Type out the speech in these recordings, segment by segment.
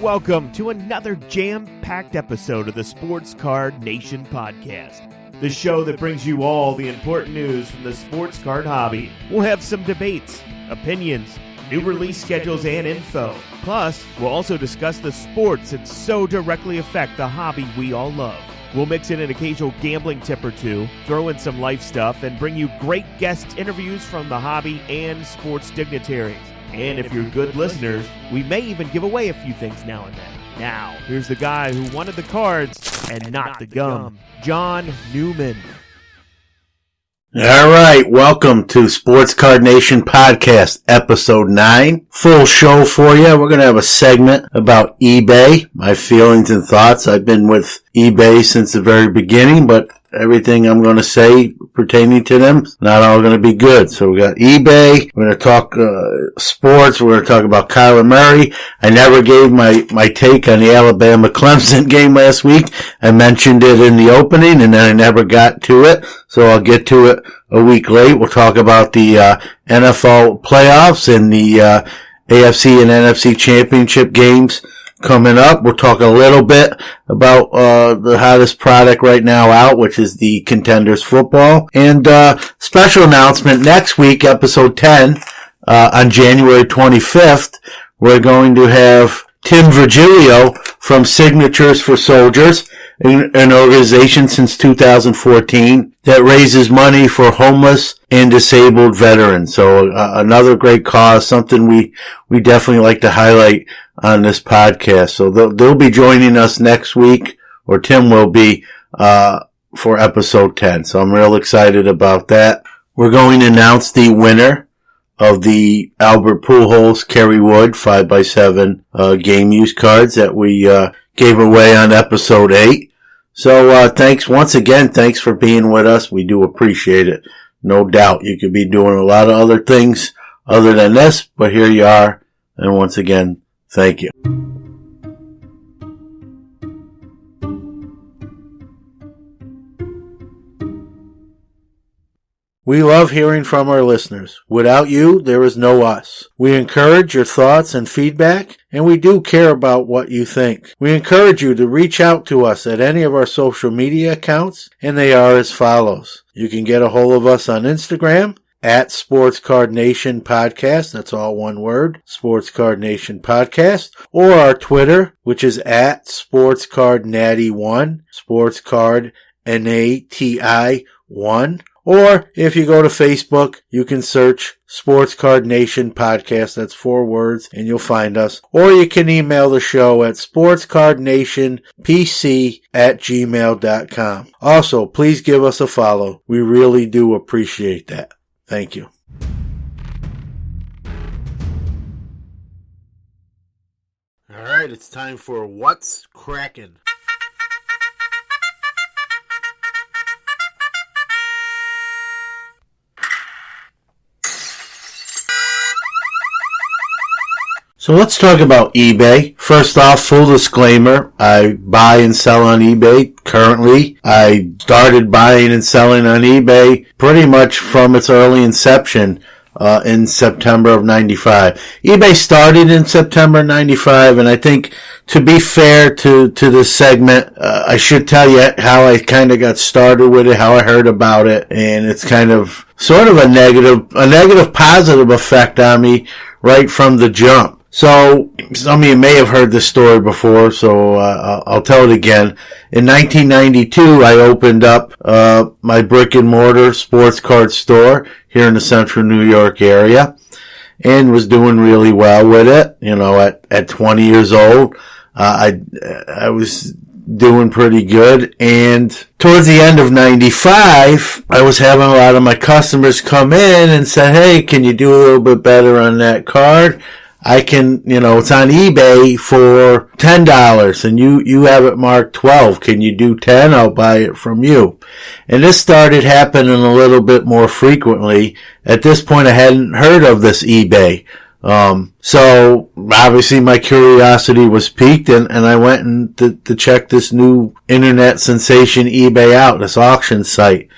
Welcome to another jam-packed episode of the Sports Card Nation podcast, the show that brings you all the important news from the sports card hobby. We'll have some debates, opinions, new release schedules, and info. Plus, we'll also discuss the sports that so directly affect the hobby we all love. We'll mix in an occasional gambling tip or two, throw in some life stuff, and bring you great guest interviews from the hobby and sports dignitaries. And if you're good listeners, we may even give away a few things now and then. Now, here's the guy who wanted the cards and not the gum, John Newman. All right, welcome to Sports Card Nation Podcast, Episode 9. Full show for you. We're going to have a segment about eBay, my feelings and thoughts. I've been with eBay since the very beginning, but everything I'm going to say pertaining to them, not all going to be good. So we got eBay. We're going to talk sports. We're going to talk about Kyler Murray. I never gave my take on the Alabama-Clemson game last week. I mentioned it in the opening, and then I never got to it. So I'll get to it a week late. We'll talk about the NFL playoffs and the AFC and NFC championship games coming up. We'll talk a little bit about the hottest product right now out, which is the Contenders football. And special announcement next week, episode 10, on January 25th, we're going to have Tim Virgilio from Signatures for Soldiers, an organization since 2014 that raises money for homeless and disabled veterans. So another great cause, something we definitely like to highlight on this podcast. So they'll be joining us next week, or Tim will be, for episode 10. So I'm real excited about that. We're going to announce the winner of the Albert Pujols Kerry Wood 5x7 game use cards that we gave away on episode 8. So thanks once again. Thanks for being with us. We do appreciate it. No doubt you could be doing a lot of other things other than this, but here you are. And once again, thank you. We love hearing from our listeners. Without you, there is no us. We encourage your thoughts and feedback, and we do care about what you think. We encourage you to reach out to us at any of our social media accounts, and they are as follows. You can get a hold of us on Instagram at Sports Card Nation Podcast. That's all one word, Sports Card Nation Podcast. Or our Twitter, which is at Sports Card Natty 1, Sports Card NATI 1. Or if you go to Facebook, you can search Sports Card Nation Podcast. That's 4 words, and you'll find us. Or you can email the show at sportscardnationpc@gmail.com. Also, please give us a follow. We really do appreciate that. Thank you. All right, it's time for What's Crackin'. So let's talk about eBay. First off, full disclaimer, I buy and sell on eBay currently. I started buying and selling on eBay pretty much from its early inception in September of 95. eBay started in September 95, and I think to be fair to this segment, I should tell you how I kind of got started with it, how I heard about it, and it's kind of sort of a negative positive effect on me right from the jump. So, some of you may have heard this story before, so I'll tell it again. In 1992, I opened up my brick-and-mortar sports card store here in the central New York area, and was doing really well with it. You know, at 20 years old, I was doing pretty good, and towards the end of 95, I was having a lot of my customers come in and say, hey, can you do a little bit better on that card? I can, it's on eBay for $10 and you have it marked 12. Can you do 10? I'll buy it from you. And this started happening a little bit more frequently. At this point, I hadn't heard of this eBay. So obviously my curiosity was piqued and I went to check this new internet sensation eBay out, this auction site.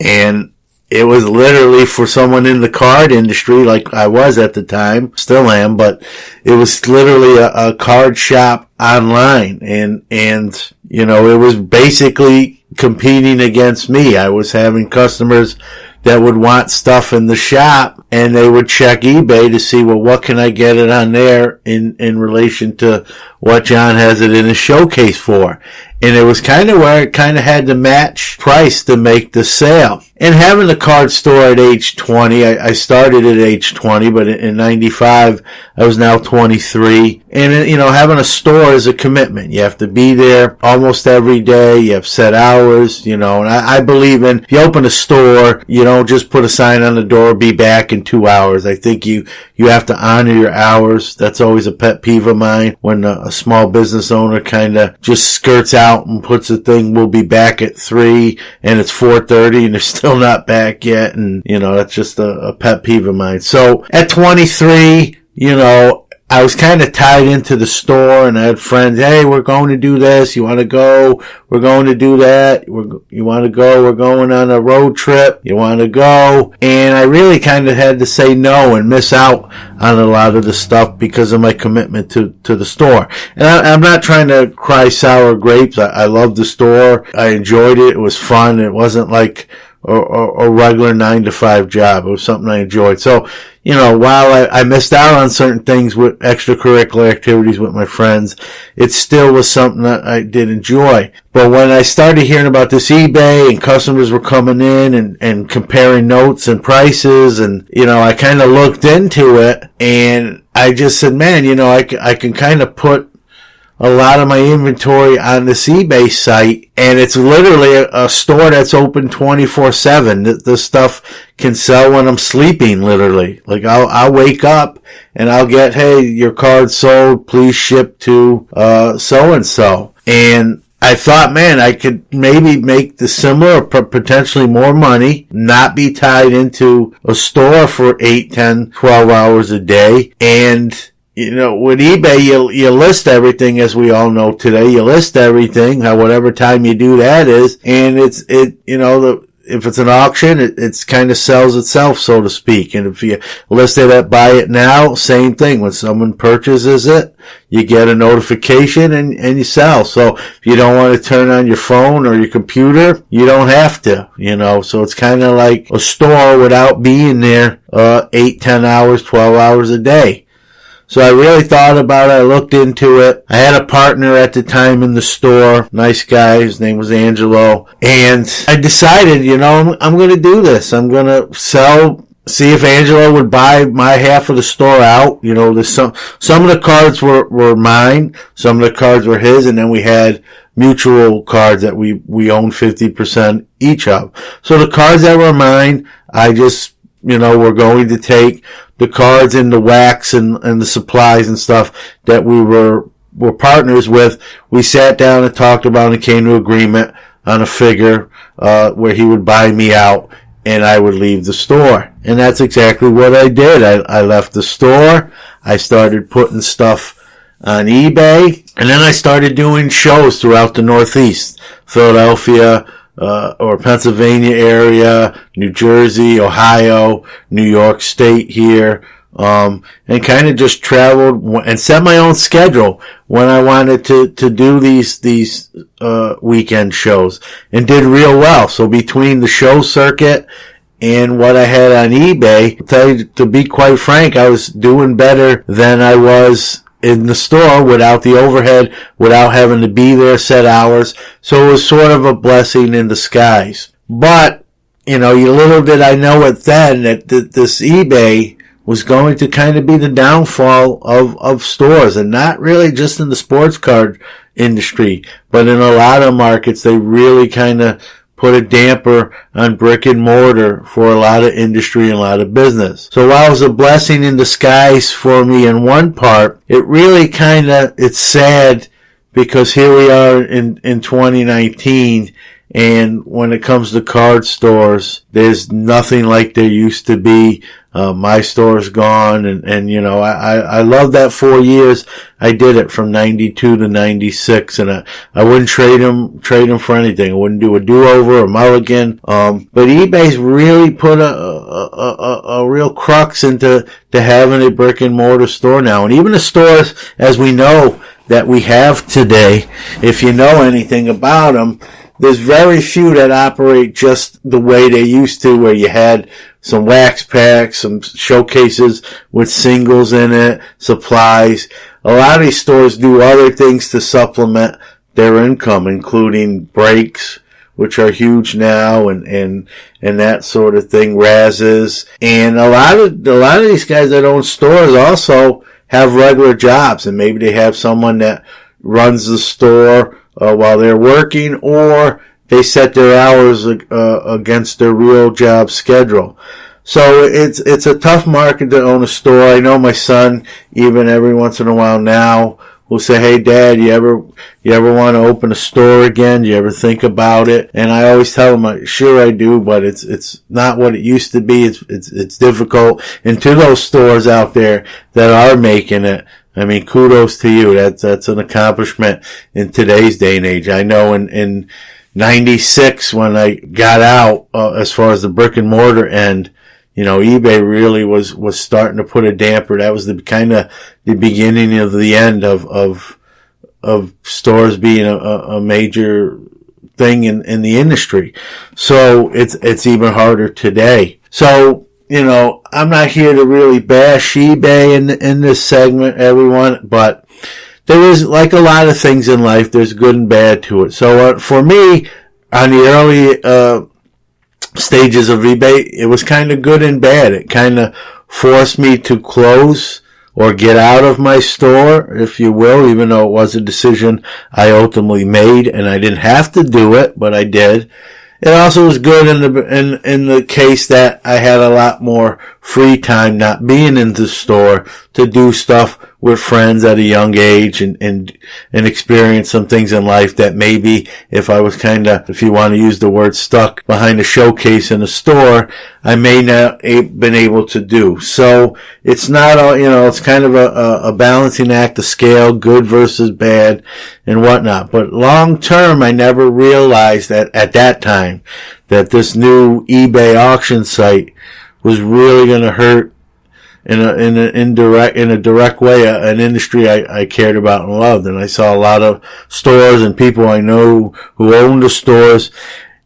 And it was literally for someone in the card industry, like I was at the time, still am, but it was literally a card shop online. And, it was basically competing against me. I was having customers that would want stuff in the shop, and they would check eBay to see, well, what can I get it on there in relation to what John has it in a showcase for. And it was kind of where it kind of had to match price to make the sale. And having a card store at age 20, I started at age 20, but in 95, I was now 23. And, having a store is a commitment. You have to be there almost every day. You have set hours, and I believe in, if you open a store, you don't just put a sign on the door, be back in 2 hours. I think you have to honor your hours. That's always a pet peeve of mine when a small business owner kind of just skirts out and puts a thing, we'll be back at 3 and it's 4:30 and they're still not back yet. And, that's just a pet peeve of mine. So at 23, I was kind of tied into the store, and I had friends, hey, we're going to do this. You want to go? We're going to do that. You want to go? We're going on a road trip. You want to go? And I really kind of had to say no and miss out on a lot of the stuff because of my commitment to the store. And I'm not trying to cry sour grapes. I loved the store. I enjoyed it. It was fun. It wasn't like a regular 9-to-5 job. It was something I enjoyed. So, while I missed out on certain things with extracurricular activities with my friends, it still was something that I did enjoy. But when I started hearing about this eBay and customers were coming in and comparing notes and prices, and, I kind of looked into it, and I just said, man, I can kind of put a lot of my inventory on this eBay site, and it's literally a store that's open 24/7. This stuff can sell when I'm sleeping, literally. Like I'll wake up and I'll get, hey, your card sold, please ship to so and so. And I thought, man, I could maybe make the similar, potentially more money, not be tied into a store for 8, 10, 12 hours a day. And with eBay, you list everything, as we all know today. You list everything, whatever time you do that is, and if it's an auction, it's kind of sells itself, so to speak. And if you list it at buy it now, same thing. When someone purchases it, you get a notification and you sell. So if you don't want to turn on your phone or your computer, you don't have to, So it's kind of like a store without being there 8, 10 hours, 12 hours a day. So I really thought about it. I looked into it. I had a partner at the time in the store. Nice guy. His name was Angelo. And I decided, I'm going to do this. I'm going to see if Angelo would buy my half of the store out. There's some of the cards were mine. Some of the cards were his. And then we had mutual cards that we owned 50% each of. So the cards that were mine, I just, we're going to take the cards and the wax and the supplies and stuff that we were partners with. We sat down and talked about and came to agreement on a figure, where he would buy me out and I would leave the store. And that's exactly what I did. I left the store. I started putting stuff on eBay, and then I started doing shows throughout the Northeast, Philadelphia, or Pennsylvania area, New Jersey, Ohio, New York State here, and kind of just traveled and set my own schedule when I wanted to do these weekend shows, and did real well. So between the show circuit and what I had on eBay, to be quite frank, I was doing better than I was in the store without the overhead, without having to be there set hours. So it was sort of a blessing in disguise. But, little did I know it then that this eBay was going to kind of be the downfall of stores, and not really just in the sports card industry, but in a lot of markets. They really kind of put a damper on brick and mortar for a lot of industry and a lot of business. So while it was a blessing in disguise for me in one part, it really it's sad, because here we are in 2019, And when it comes to card stores, there's nothing like there used to be. My store's gone, and you know, I love that 4 years. I did it from 92 to 96, and I wouldn't trade them for anything. I wouldn't do a do-over or mulligan. But eBay's really put a real crux into having a brick and mortar store now. And even the stores, as we know, that we have today, if you know anything about them, there's very few that operate just the way they used to, where you had some wax packs, some showcases with singles in it, supplies. A lot of these stores do other things to supplement their income, including breaks, which are huge now, and that sort of thing, razzes. And a lot of these guys that own stores also have regular jobs, and maybe they have someone that runs the store while they're working, or they set their hours against their real job schedule. So it's a tough market to own a store. I know my son, even every once in a while now, will say, "Hey, Dad, you ever want to open a store again? Do you ever think about it?" And I always tell him, "Sure, I do, but it's not what it used to be. It's difficult." And to those stores out there that are making it, I mean, kudos to you. That's an accomplishment in today's day and age. I know in 96, when I got out, as far as the brick and mortar end, you know, eBay really was starting to put a damper. That was the beginning of the end of stores being a major thing in the industry. So it's even harder today. So, you know, I'm not here to really bash eBay in this segment, everyone, but there is, like a lot of things in life, there's good and bad to it. So for me, on the early stages of eBay, it was kind of good and bad. It kind of forced me to close or get out of my store, if you will, even though it was a decision I ultimately made, and I didn't have to do it, but I did. It also was good in the case that I had a lot more free time not being in the store to do stuff with friends at a young age and experience some things in life that maybe if I was if you want to use the word, stuck behind a showcase in a store, I may not been able to do. So it's not all, you know, it's kind of a balancing act, a scale, good versus bad and whatnot. But long term, I never realized that at that time that this new eBay auction site was really going to hurt in a direct way, an industry I cared about and loved. And I saw a lot of stores and people I know who owned the stores.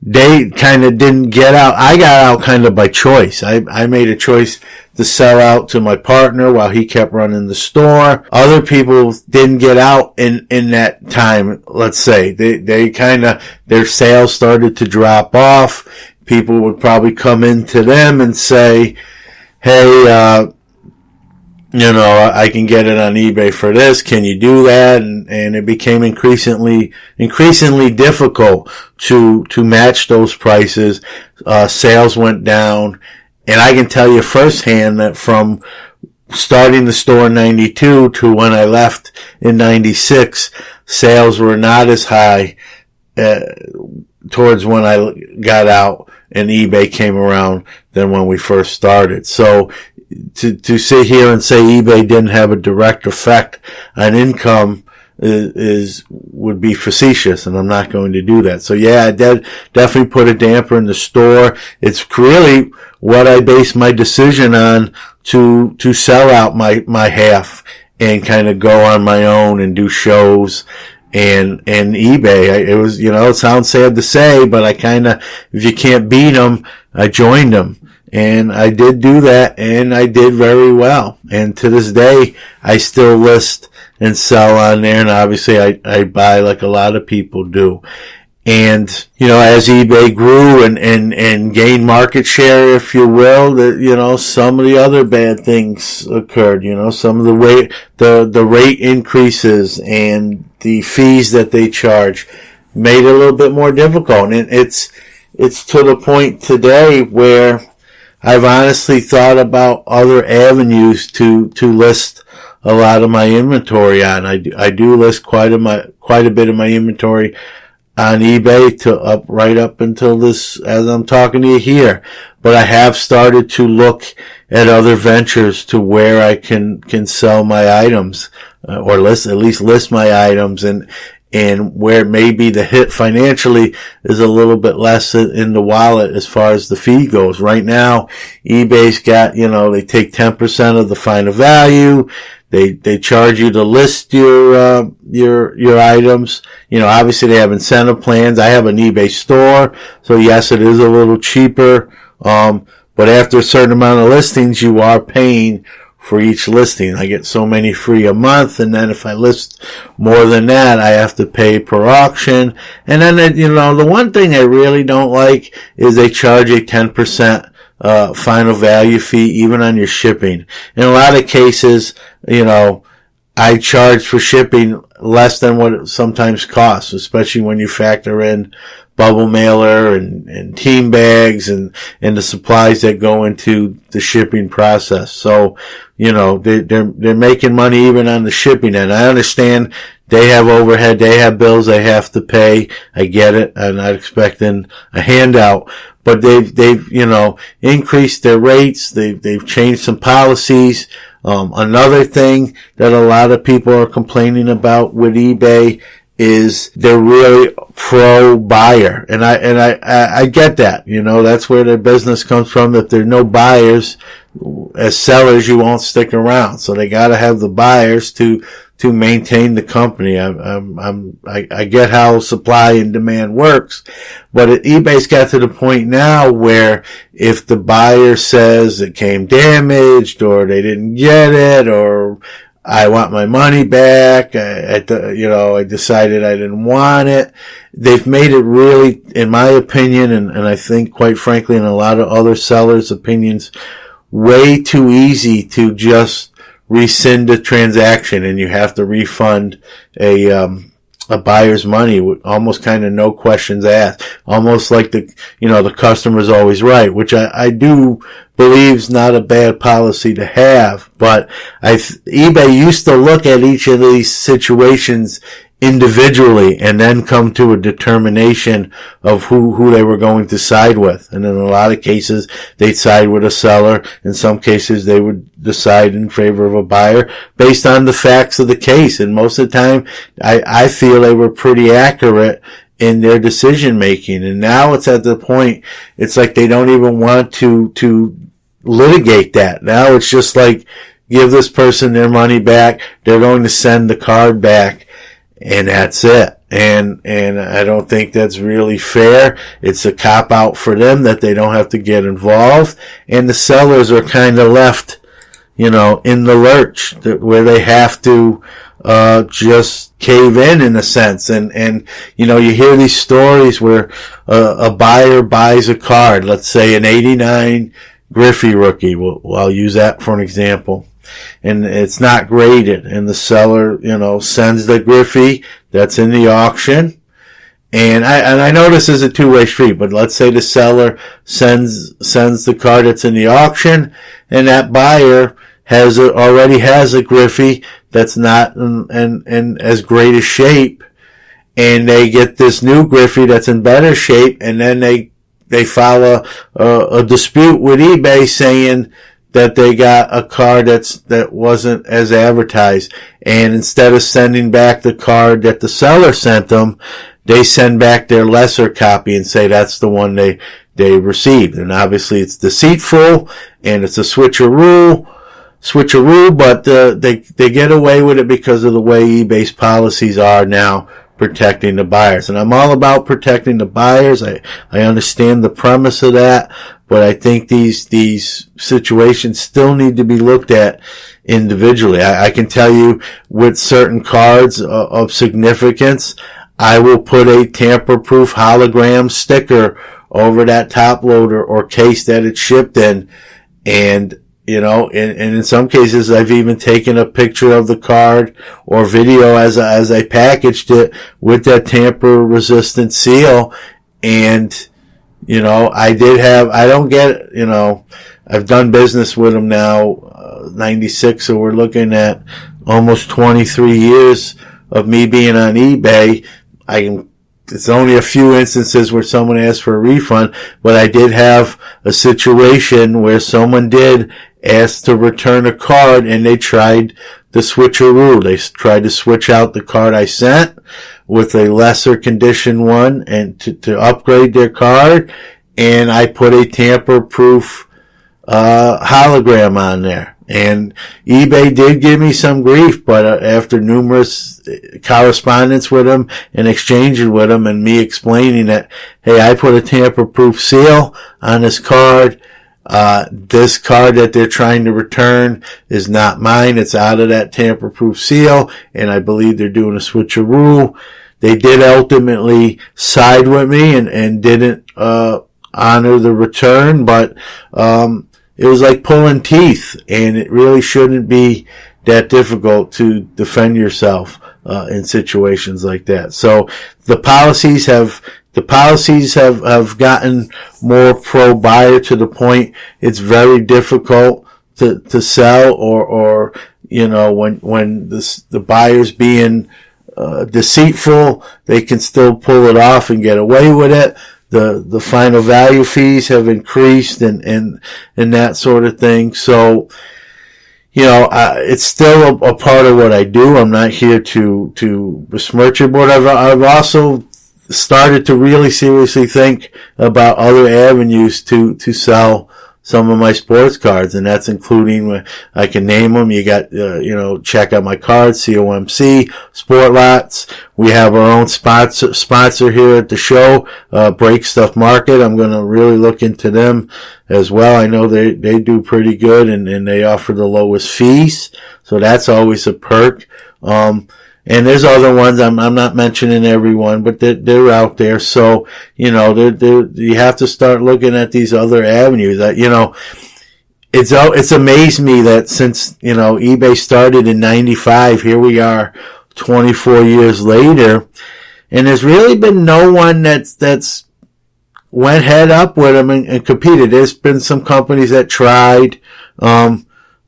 They kind of didn't get out. I got out kind of by choice. I made a choice to sell out to my partner while he kept running the store. Other people didn't get out in that time, let's say. They kind of, their sales started to drop off. People would probably come into them and say, "Hey, you know, I can get it on eBay for this. Can you do that?" And it became increasingly difficult to match those prices. Sales went down. And I can tell you firsthand that from starting the store in 92 to when I left in 96, sales were not as high, towards when I got out and eBay came around than when we first started. So, to sit here and say eBay didn't have a direct effect on income would be facetious, and I'm not going to do that. So yeah, I definitely put a damper in the store. It's really what I based my decision on to sell out my half and kind of go on my own and do shows and eBay. It was, you know, it sounds sad to say, but I kind of, if you can't beat them, I joined them. And I did do that, and I did very well. And to this day, I still list and sell on there, and obviously I buy like a lot of people do. And, you know, as eBay grew and gained market share, if you will, you know, some of the other bad things occurred. You know, some of the rate increases and the fees that they charge made it a little bit more difficult. And it's to the point today where I've honestly thought about other avenues to list a lot of my inventory on. I do list quite a bit of my inventory on eBay right up until this, as I'm talking to you here. But I have started to look at other ventures to where I can sell my items, or at least list my items, and where maybe the hit financially is a little bit less in the wallet as far as the fee goes. Right now, eBay's got, they take 10% of the final value. They charge you to list your items. Obviously they have incentive plans. I have an eBay store, so yes, it is a little cheaper. But after a certain amount of listings, you are paying for each listing. I get so many free a month, and then if I list more than that, I have to pay per auction. And then, the one thing I really don't like is they charge a 10% final value fee even on your shipping. In a lot of cases, I charge for shipping less than what it sometimes costs, especially when you factor in bubble mailer and team bags and the supplies that go into the shipping process. So, they're making money even on the shipping end. I understand they have overhead, they have bills they have to pay. I get it. I'm not expecting a handout, but they've increased their rates. They've changed some policies. Another thing that a lot of people are complaining about with eBay is they're really pro buyer. And I get that. That's where their business comes from. If there are no buyers, as sellers, you won't stick around. So they gotta have the buyers to maintain the company. I get how supply and demand works, but eBay's got to the point now where if the buyer says it came damaged or they didn't get it or I want my money back, I decided I didn't want it. They've made it really, in my opinion, and I think quite frankly in a lot of other sellers' opinions, way too easy to just rescind a transaction and you have to refund a buyer's money with almost kind of no questions asked. Almost like the customer's always right, which I do believe is not a bad policy to have. But eBay used to look at each of these situations individually and then come to a determination of who they were going to side with. And in a lot of cases, they'd side with a seller. In some cases, they would decide in favor of a buyer based on the facts of the case. And most of the time, I feel they were pretty accurate in their decision making. And now it's at the point, it's like they don't even want to litigate that. Now it's just like, give this person their money back. They're going to send the card back. And that's it. And I don't think that's really fair. It's a cop out for them that they don't have to get involved. And the sellers are kind of left, in the lurch where they have to, just cave in a sense. And, you hear these stories where, a buyer buys a card, let's say an 89 Griffey rookie. I'll use that for an example. And it's not graded, and the seller, sends the Griffey that's in the auction. And I know this is a two-way street, but let's say the seller sends the card that's in the auction, and that buyer already has a Griffey that's not in as great a shape, and they get this new Griffey that's in better shape, and then they file a dispute with eBay saying that they got a card that wasn't as advertised. And instead of sending back the card that the seller sent them, they send back their lesser copy and say that's the one they received. And obviously it's deceitful and it's a switcheroo, but they get away with it because of the way eBay's policies are now protecting the buyers. And I'm all about protecting the buyers. I understand the premise of that. But I think these situations still need to be looked at individually. I can tell you with certain cards of significance, I will put a tamper-proof hologram sticker over that top loader or case that it's shipped in. And, and in some cases, I've even taken a picture of the card or video as I packaged it with that tamper-resistant seal. And I've done business with them now, 96, so we're looking at almost 23 years of me being on eBay. I can it's only a few instances where someone asked for a refund, but I did have a situation where someone did ask to return a card and they tried the switcheroo. They tried to switch out the card I sent with a lesser condition one and to upgrade their card, and I put a tamper-proof hologram on there. And eBay did give me some grief, but after numerous correspondence with them and exchanges with them and me explaining that, hey, I put a tamper-proof seal on this card. This card that they're trying to return is not mine. It's out of that tamper-proof seal, and I believe they're doing a switcheroo. They did ultimately side with me and didn't honor the return, but it was like pulling teeth, and it really shouldn't be that difficult to defend yourself in situations like that. So the policies have gotten more pro buyer to the point it's very difficult to sell, or when the buyer's being deceitful, they can still pull it off and get away with it. The final value fees have increased and that sort of thing. So, it's still a part of what I do. I'm not here to besmirch it, but I've also started to really seriously think about other avenues to sell some of my sports cards, and that's including, I can name them. You got, check out my cards, COMC, Sport Lots. We have our own sponsor here at the show, Break Stuff Market. I'm going to really look into them as well. I know they do pretty good, and they offer the lowest fees, so that's always a perk. And there's other ones, I'm not mentioning everyone, but they're out there. So, you have to start looking at these other avenues. It's amazed me that since, eBay started in 95, here we are 24 years later, and there's really been no one that's went head up with them and competed. There's been some companies that tried,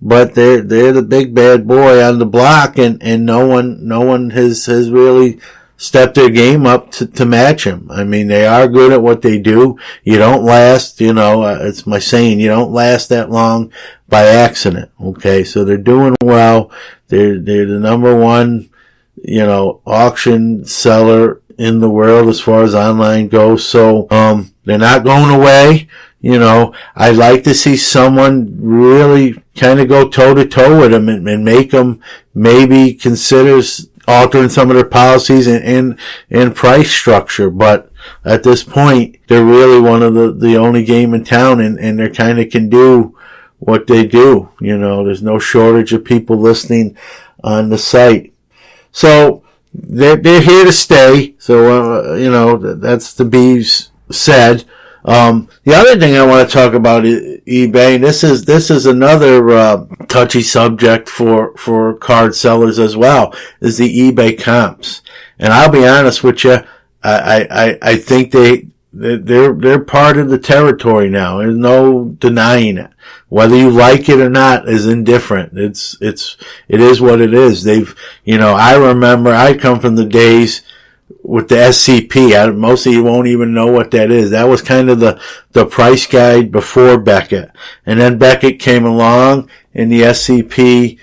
but they're the big bad boy on the block, and no one has really stepped their game up to match him. I mean, they are good at what they do. You don't last, it's my saying, you don't last that long by accident. Okay, so they're doing well. They're the number one, auction seller in the world as far as online goes. So they're not going away. I'd like to see someone really kind of go toe-to-toe with them and make them maybe consider altering some of their policies and price structure. But at this point, they're really one of the only game in town, and they kind of can do what they do. There's no shortage of people listening on the site. So they're here to stay. So, that's to be said. The other thing I want to talk about is eBay, and this is another touchy subject for card sellers as well, is the eBay comps. And I'll be honest with you, I think they're part of the territory now. There's no denying it. Whether you like it or not is indifferent. It is what it is. I remember I come from the days with the SCP. Most of you won't even know what that is. That was kind of the price guide before Beckett. And then Beckett came along and the SCP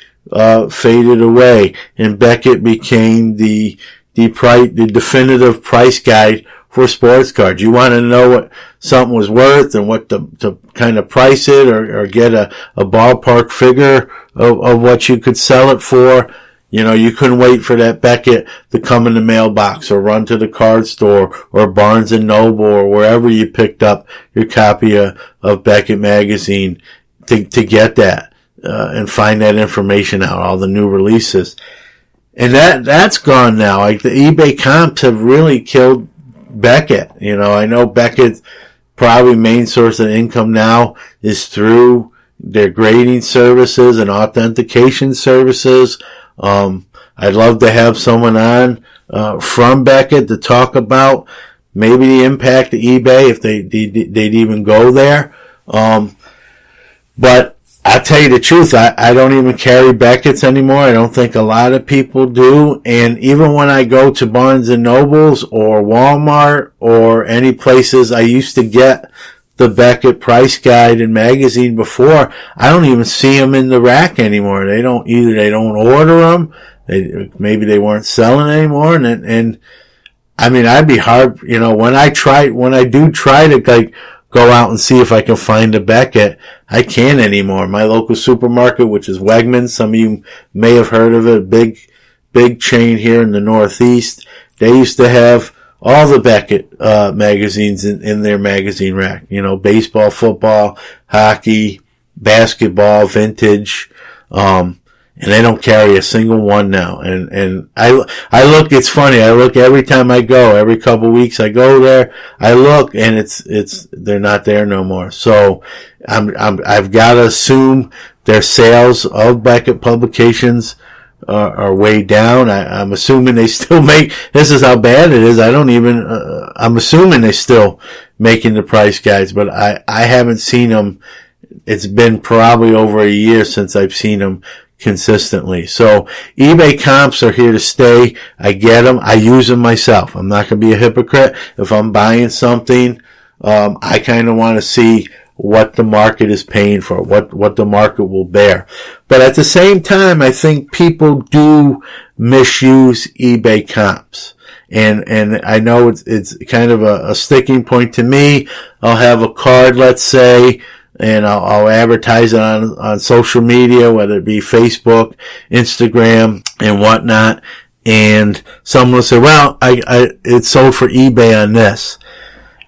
faded away, and Beckett became the definitive price guide for sports cards. You want to know what something was worth and what to kind of price it or get a ballpark figure of what you could sell it for. You couldn't wait for that Beckett to come in the mailbox or run to the card store or Barnes & Noble or wherever you picked up your copy of Beckett magazine to get that, and find that information out, all the new releases. And that's gone now. Like, the eBay comps have really killed Beckett. I know Beckett's probably main source of income now is through their grading services and authentication services. I'd love to have someone on from Beckett to talk about maybe the impact of eBay if they'd even go there. But I'll tell you the truth, I don't even carry Beckett's anymore. I don't think a lot of people do. And even when I go to Barnes & Nobles or Walmart or any places I used to get the Beckett price guide and magazine before, I don't even see them in the rack anymore. They don't order them. Maybe they weren't selling anymore. And I mean, I'd be hard, when I do try to like go out and see if I can find a Beckett, I can't anymore. My local supermarket, which is Wegmans, some of you may have heard of it, big chain here in the Northeast. They used to have all the Beckett magazines in their magazine rack. Baseball, football, hockey, basketball, vintage, and they don't carry a single one now. And I look, it's funny, I look every time I go, every couple of weeks I go there, I look, and they're not there no more. So I've got to assume their sales of Beckett publications are way down. I'm assuming they still this is how bad it is. I'm assuming they're still making the price guides, but I haven't seen them. It's been probably over a year since I've seen them consistently. So eBay comps are here to stay. I get them. I use them myself. I'm not going to be a hypocrite. If I'm buying something, I kind of want to see what the market is paying for, what the market will bear. But at the same time, I think people do misuse eBay comps. And I know it's kind of a sticking point to me. I'll have a card, let's say, and I'll advertise it on social media, whether it be Facebook, Instagram, and whatnot. And someone will say, well, it's sold for eBay on this.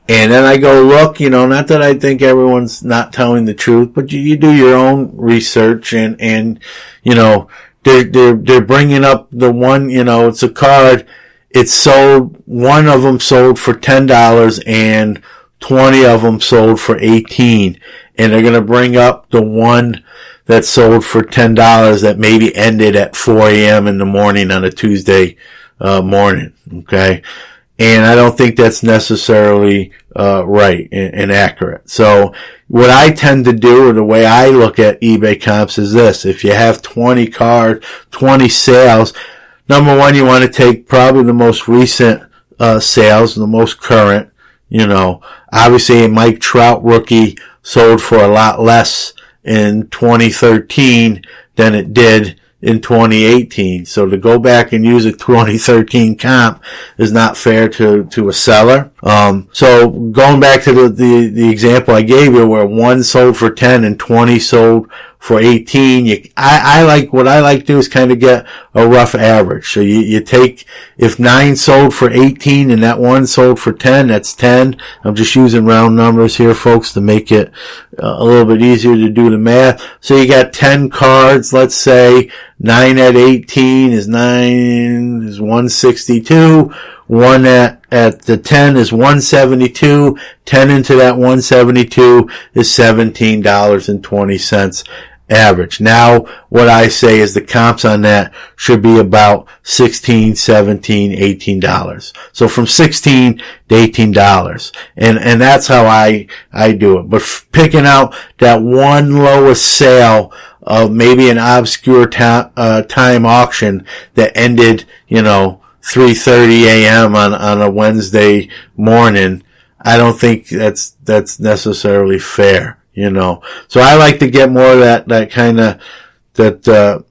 And then I go look, not that I think everyone's not telling the truth, but you do your own research and they're bringing up the one, it's a card. It's sold, one of them sold for $10 and 20 of them sold for $18. And they're going to bring up the one that sold for $10 that maybe ended at 4 a.m. in the morning on a Tuesday morning. Okay. And I don't think that's necessarily right and accurate. So what I tend to do, or the way I look at eBay comps, is this. If you have 20 sales, number one, you want to take probably the most recent sales, the most current. Obviously a Mike Trout rookie sold for a lot less in 2013 than it did in 2018. So to go back and use a 2013 comp is not fair to a seller. So going back to the example I gave you, where one sold for 10 and 20 sold for 18, what I like to do is kind of get a rough average. So you take, if 9 sold for 18 and that one sold for 10, that's 10. I'm just using round numbers here, folks, to make it a little bit easier to do the math. So you got 10 cards, let's say 9 at 18 is 162. One at the 10 is 172. 10 into that 172 is $17.20 average. Now, what I say is the comps on that should be about $16, $17, $18. So from $16 to $18. And that's how I do it. But picking out that one lowest sale of maybe an obscure time auction that ended, 3:30 a.m. on a Wednesday morning, I don't think that's necessarily fair. So I like to get more of that kind of, that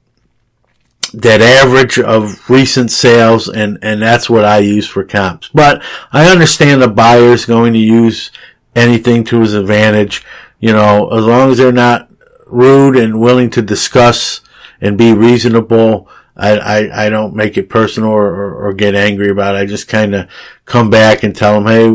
average of recent sales, and that's what I use for comps. But I understand the buyer's going to use anything to his advantage, as long as they're not rude and willing to discuss and be reasonable. I don't make it personal or get angry about it. I just kind of come back and tell them, hey,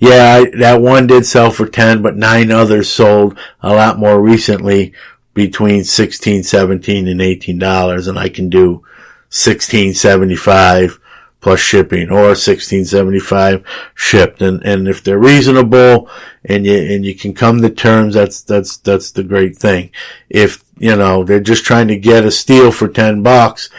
that one did sell for 10, but 9 others sold a lot more recently between $16, $17, and $18, and I can do $16.75 plus shipping, or $16.75 shipped. And if they're reasonable and you can come to terms, that's the great thing. If they're just trying to get a steal for $10,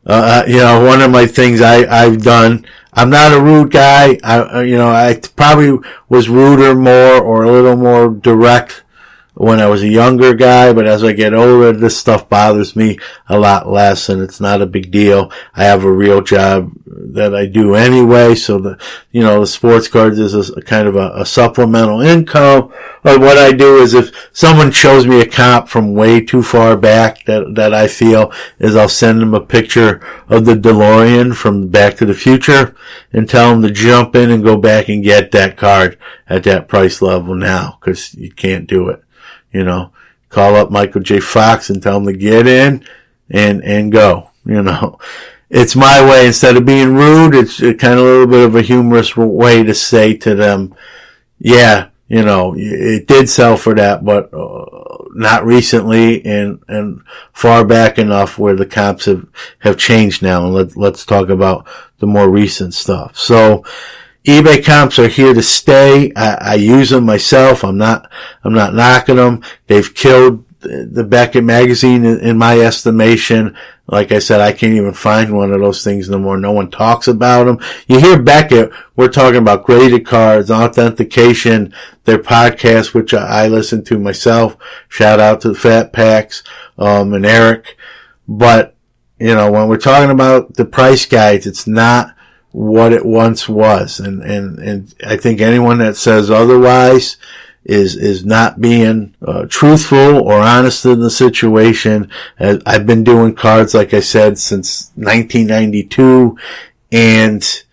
one of my things I've done, I'm not a rude guy. I probably was ruder more or a little more direct when I was a younger guy, but as I get older, this stuff bothers me a lot less, and it's not a big deal. I have a real job that I do anyway, so the sports cards is a kind of a supplemental income. But what I do is if someone shows me a comp from way too far back that I feel is I'll send them a picture of the DeLorean from Back to the Future and tell them to jump in and go back and get that card at that price level now, because you can't do it. Call up Michael J. Fox and tell him to get in and go. It's my way. Instead of being rude, it's kind of a little bit of a humorous way to say to them, yeah, it did sell for that, but not recently and far back enough where the comps have changed now. And let's talk about the more recent stuff. So, eBay comps are here to stay. I use them myself. I'm not knocking them. They've killed the Beckett magazine in my estimation. Like I said, I can't even find one of those things no more. No one talks about them. You hear Beckett, we're talking about graded cards, authentication, their podcast, which I listen to myself. Shout out to the Fat Packs, and Eric. But, when we're talking about the price guides, it's not what it once was. And I think anyone that says otherwise is not being truthful or honest in the situation. I've been doing cards, like I said, since 1992, and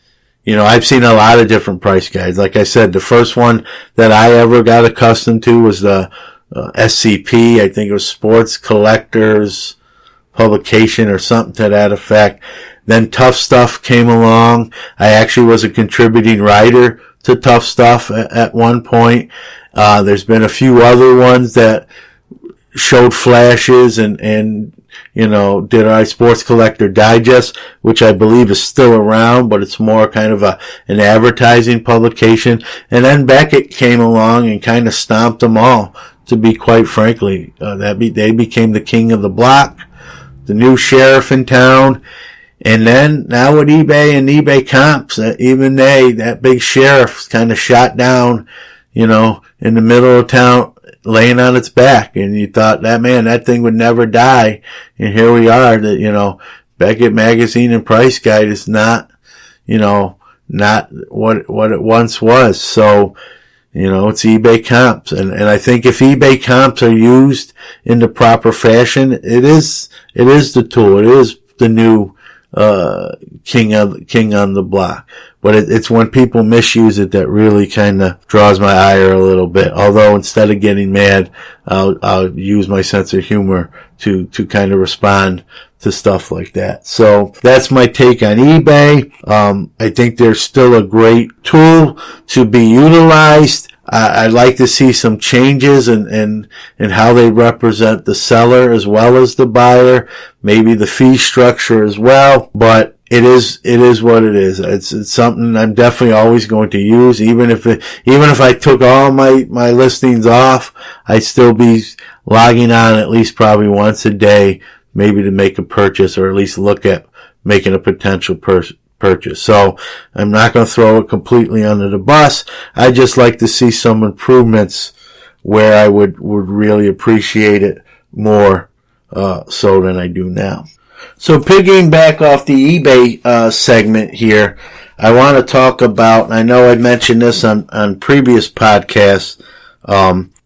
I've seen a lot of different price guides. Like I said, the first one that I ever got accustomed to was the SCP. I think it was Sports Collectors Publication or something to that effect. Then Tough Stuff came along. I actually was a contributing writer to Tough Stuff at one point. There's been a few other ones that showed flashes and did our Sports Collector Digest, which I believe is still around, but it's more kind of an advertising publication. And then Beckett came along and kind of stomped them all, to be quite frankly. They became the king of the block, the new sheriff in town. And then now with eBay and eBay comps, even that big sheriff's kind of shot down, in the middle of town, laying on its back. And you thought that thing would never die. And here we are that, Beckett Magazine and Price Guide is not what it once was. So, it's eBay comps. And I think if eBay comps are used in the proper fashion, it is the tool. It is the new king on the block. But it's when people misuse it that really kind of draws my ire a little bit. Although instead of getting mad, I'll use my sense of humor to kind of respond to stuff like that. So that's my take on eBay. I think they're still a great tool to be utilized. I'd like to see some changes in how they represent the seller as well as the buyer, maybe the fee structure as well, but it is what it is. It's something I'm definitely always going to use, even if I took all my listings off, I'd still be logging on at least probably once a day, maybe to make a purchase or at least look at making a potential purchase. So I'm not going to throw it completely under the bus. I just like to see some improvements where I would really appreciate it more so than I do now. So piggying back off the eBay segment here, I want to talk about, and I know I mentioned this on previous podcasts,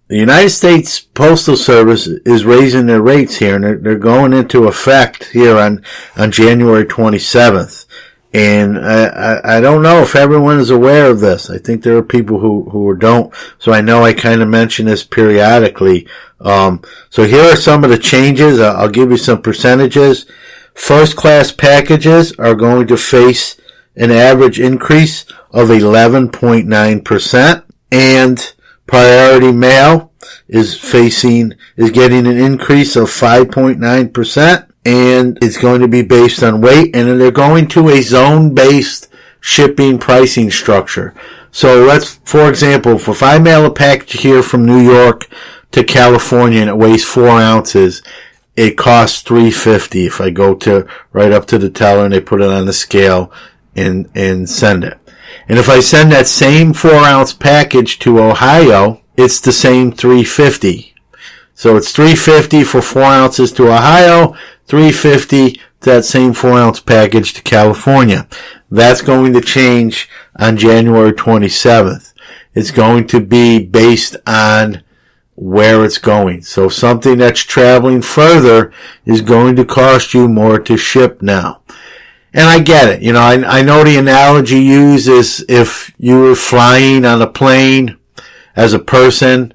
the United States Postal Service is raising their rates here, and they're going into effect here on January 27th. And I don't know if everyone is aware of this. I think there are people who don't. So I know I kind of mention this periodically. So here are some of the changes. I'll give you some percentages. First class packages are going to face an average increase of 11.9%. And priority mail is getting an increase of 5.9%. And it's going to be based on weight, and then they're going to a zone-based shipping pricing structure. So for example, if I mail a package here from New York to California and it weighs 4 ounces, it costs $3.50 if I go right up to the teller and they put it on the scale and send it. And if I send that same 4-ounce package to Ohio, it's the same $3.50. So it's $350 for 4 ounces to Ohio, $350 that same 4-ounce package to California. That's going to change on January 27th. It's going to be based on where it's going. So something that's traveling further is going to cost you more to ship now. And I get it. I know the analogy used is if you were flying on a plane as a person,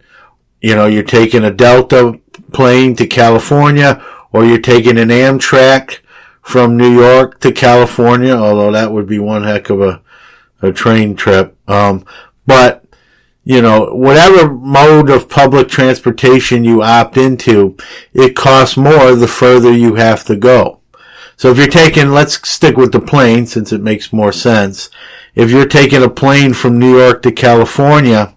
you're taking a Delta plane to California, or you're taking an Amtrak from New York to California, although that would be one heck of a train trip. But, whatever mode of public transportation you opt into, it costs more the further you have to go. So if you're taking, let's stick with the plane since it makes more sense. If you're taking a plane from New York to California,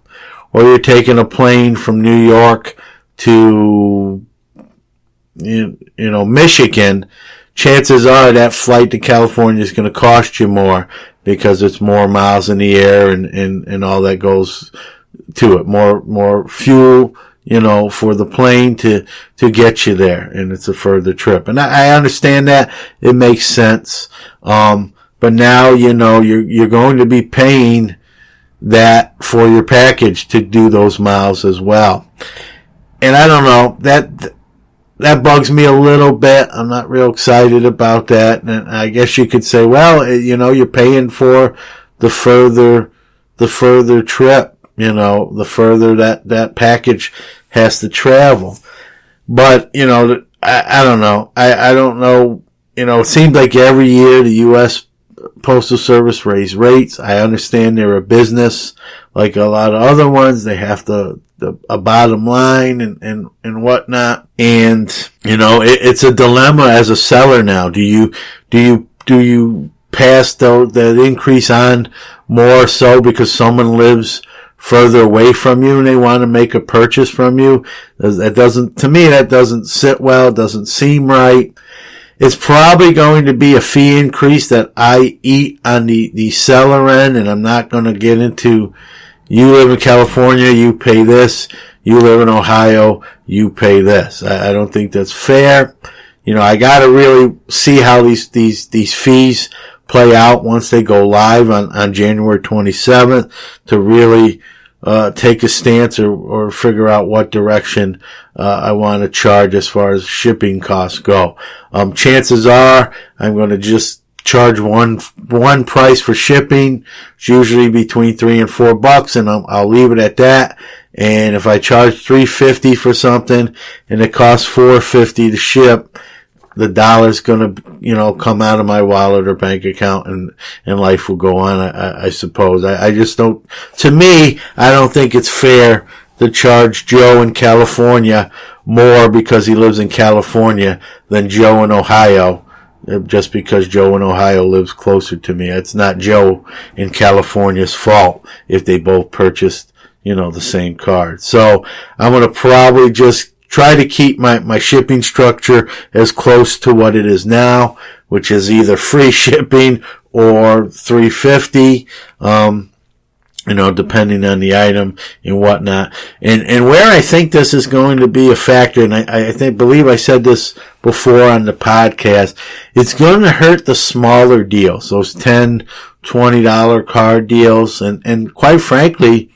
or you're taking a plane from New York to, Michigan, chances are that flight to California is going to cost you more because it's more miles in the air and all that goes to it. More fuel, for the plane to get you there. And it's a further trip. And I understand that. It makes sense. But now, you're going to be paying that for your package to do those miles as well. And I don't know, that bugs me a little bit. I'm not real excited about that. And I guess you could say, well, you're paying for the further trip, the further that package has to travel. But, I don't know. I don't know. It seems like every year the U.S. Postal Service raise rates. I understand they're a business like a lot of other ones. They have a bottom line and whatnot. And, it's a dilemma as a seller now. Do you pass that increase on more so because someone lives further away from you and they want to make a purchase from you? To me, that doesn't sit well. It doesn't seem right. It's probably going to be a fee increase that I eat on the seller end, and I'm not going to get into, you live in California, you pay this, you live in Ohio, you pay this. I don't think that's fair. I gotta really see how these fees play out once they go live on January 27th to really take a stance or figure out what direction I want to charge as far as shipping costs go. Chances are I'm going to just charge one price for shipping. It's usually between $3 and $4, and I'll leave it at that. And if I charge $3.50 for something and it costs $4.50 to ship, the dollar's gonna, come out of my wallet or bank account and life will go on, I suppose. I just don't, to me, I don't think it's fair to charge Joe in California more because he lives in California than Joe in Ohio, just because Joe in Ohio lives closer to me. It's not Joe in California's fault if they both purchased, the same card. So I'm gonna probably just try to keep my shipping structure as close to what it is now, which is either free shipping or $3.50, depending on the item and whatnot. And where I think this is going to be a factor, and I believe I said this before on the podcast, it's going to hurt the smaller deals, those $10, $20 card deals, and quite frankly,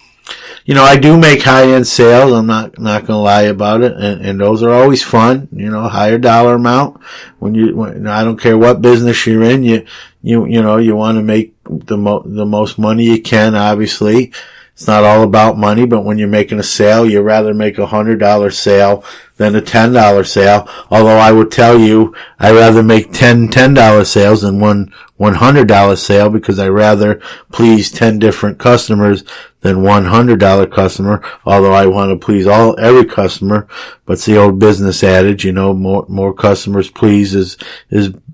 I do make high-end sales. I'm not gonna lie about it. And those are always fun, higher dollar amount. When I don't care what business you're in, you want to make the most money you can, obviously. It's not all about money, but when you're making a sale, you'd rather make $100 sale than a $10 sale. Although I would tell you, I'd rather make 10 $10 sales than one $100 sale because I'd rather please 10 different customers than one $100 customer. Although I want to please every customer, but it's the old business adage, more customers please is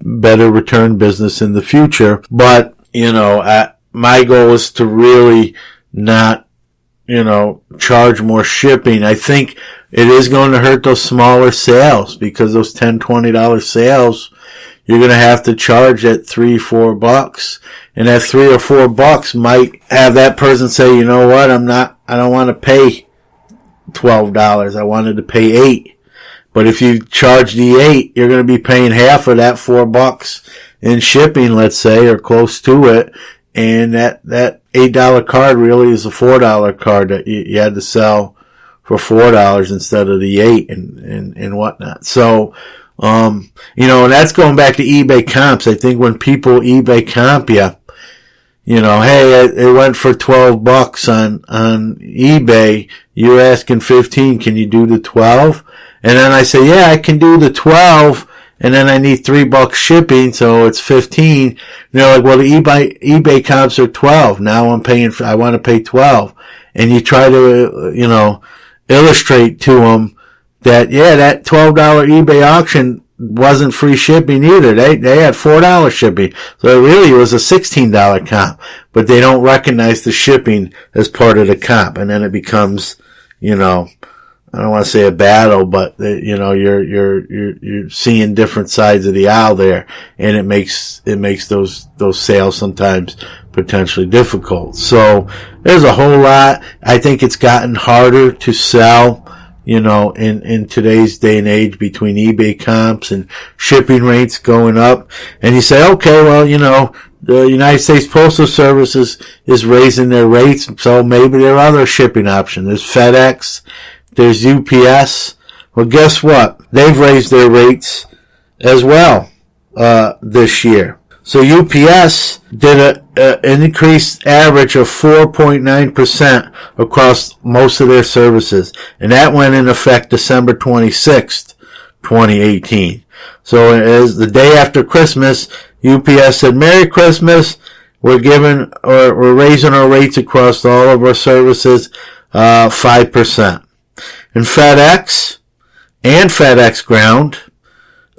better return business in the future. But, my goal is to really not, charge more shipping. I think it is going to hurt those smaller sales because those $10, $20 sales, you're going to have to charge at $3, $4. And that $3 or $4 might have that person say, you know what, I don't want to pay $12. I wanted to pay $8. But if you charge the $8, you're going to be paying half of that $4 in shipping, let's say, or close to it. And that $8 card really is a $4 card that you had to sell for $4 instead of the $8 and whatnot. So, and that's going back to eBay comps. I think when people eBay comp you, hey, it went for $12 on eBay. You're asking 15. Can you do the 12? And then I say, yeah, I can do the 12. And then I need $3 shipping, so it's 15. And they're like, well, the eBay comps are 12. Now I want to pay 12. And you try to, illustrate to them that, yeah, that $12 eBay auction wasn't free shipping either. They had $4 shipping. So it really was a $16 comp. But they don't recognize the shipping as part of the comp. And then it becomes, I don't want to say a battle, but you're seeing different sides of the aisle there, and it makes those sales sometimes potentially difficult. So there's a whole lot. I think it's gotten harder to sell, in today's day and age between eBay comps and shipping rates going up. And you say, okay, well, the United States Postal Service is raising their rates, so maybe there are other shipping options. There's FedEx. There's UPS. Well, guess what? They've raised their rates as well this year. So UPS did an increased average of 4.9% across most of their services. And that went in effect December 26th, 2018. So as the day after Christmas, UPS said, Merry Christmas. We're raising our rates across all of our services 5%. And FedEx and FedEx Ground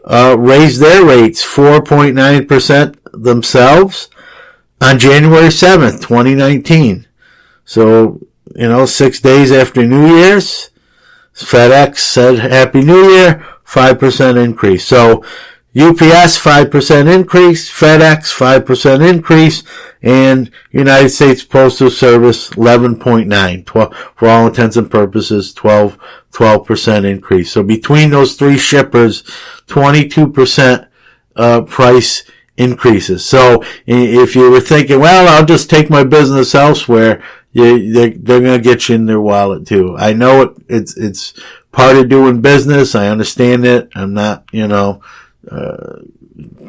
raised their rates 4.9% themselves on January 7th, 2019. So, 6 days after New Year's, FedEx said Happy New Year, 5% increase. So UPS 5% increase, FedEx 5% increase, and United States Postal Service 11.9. For all intents and purposes, 12% increase. So between those three shippers, 22% price increases. So if you were thinking, well, I'll just take my business elsewhere, they're going to get you in their wallet too. I know it's part of doing business. I understand it. I'm not,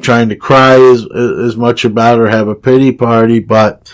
trying to cry as much about or have a pity party, but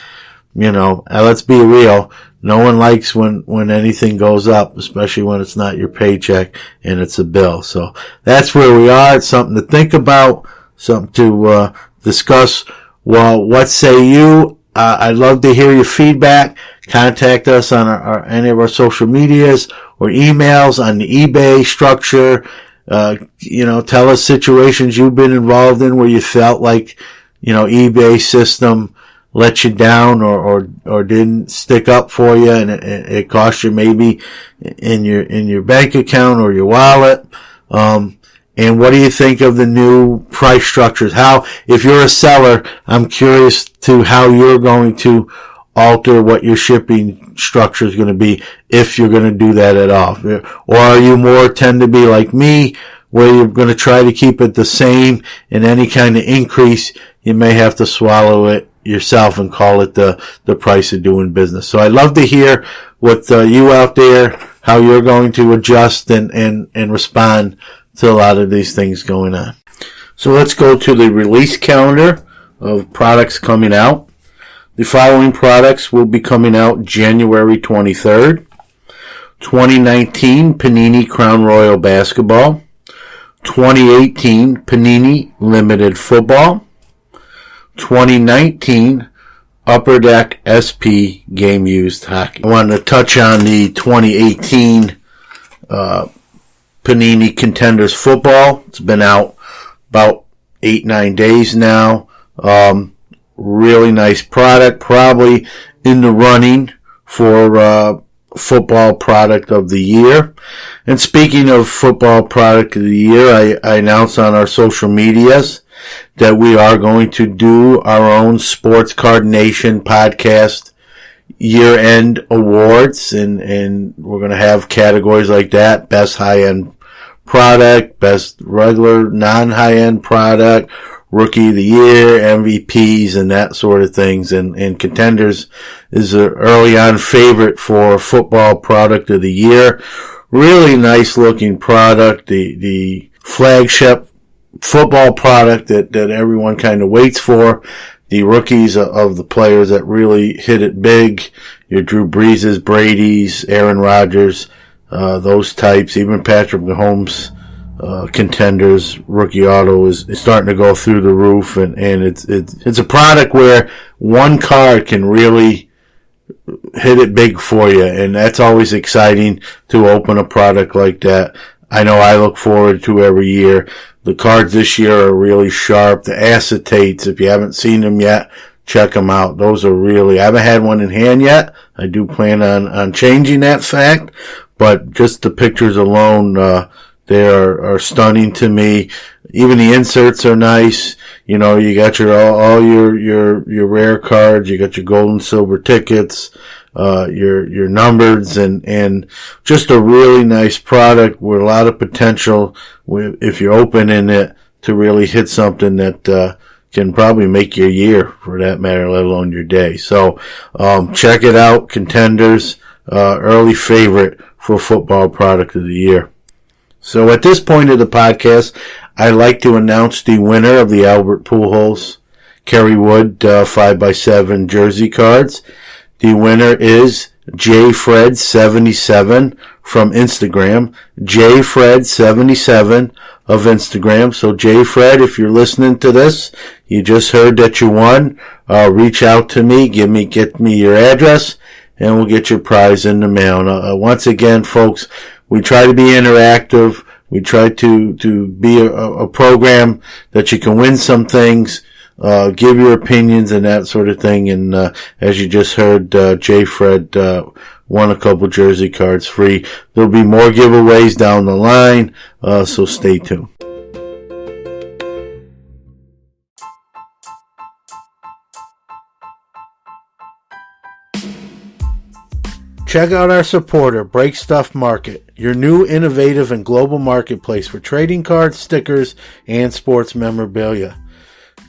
let's be real. No one likes when anything goes up, especially when it's not your paycheck and it's a bill. So that's where we are. It's something to think about, something to discuss. Well, what say you? I'd love to hear your feedback. Contact us on any of our social medias or emails on the eBay structure. Tell us situations you've been involved in where you felt like, eBay system let you down or didn't stick up for you and it cost you maybe in your bank account or your wallet. And what do you think of the new price structures? If you're a seller, I'm curious to how you're going to alter what your shipping structure is going to be, if you're going to do that at all. Or are you more tend to be like me, where you're going to try to keep it the same, and any kind of increase, you may have to swallow it yourself and call it the price of doing business. So I'd love to hear what you out there, how you're going to adjust and respond to a lot of these things going on. So let's go to the release calendar of products coming out. The following products will be coming out January 23rd. 2019 Panini Crown Royal Basketball. 2018 Panini Limited Football. 2019 Upper Deck SP Game Used Hockey. I wanted to touch on the 2018 Panini Contenders Football. It's been out about 8-9 days now. Really nice product, probably in the running for football product of the year. And speaking of football product of the year, I announced on our social medias that we are going to do our own Sports Card Nation podcast year-end awards, and we're going to have categories like that: best high-end product, best regular non-high-end product, rookie of the year, MVPs, and that sort of things. And Contenders is an early on favorite for football product of the year. Really nice looking product, the flagship football product that everyone kind of waits for. The rookies of the players that really hit it big, your Drew Breeses, Brady's, Aaron Rodgers, those types, even Patrick Mahomes, Contenders rookie auto is starting to go through the roof, and it's a product where one card can really hit it big for you, and that's always exciting to open a product like that. I know I look forward to every year. The cards this year are really sharp. The acetates, if you haven't seen them yet, check them out. Those are really, I haven't had one in hand yet. I do plan on changing that fact, but just the pictures alone, they are stunning to me. Even the inserts are nice. You know, you got all your rare cards, you got your gold and silver tickets, your numbers, and just a really nice product with a lot of potential if you're opening it to really hit something that can probably make your year, for that matter, let alone your day. So check it out. Contenders, early favorite for football product of the year. So at this point of the podcast, I'd like to announce the winner of the Albert Pujols Kerry Wood 5x7 jersey cards. The winner is JFred77 from Instagram. JFred77 of Instagram. So JFred, if you're listening to this, you just heard that you won. Reach out to me, get me your address, and we'll get your prize in the mail. Once again, folks, we try to be interactive. We try to be a program that you can win some things, give your opinions and that sort of thing. And as you just heard, JFred won a couple jersey cards free. There'll be more giveaways down the line, so stay tuned. Check out our supporter, Break Stuff Market, your new innovative and global marketplace for trading cards, stickers, and sports memorabilia.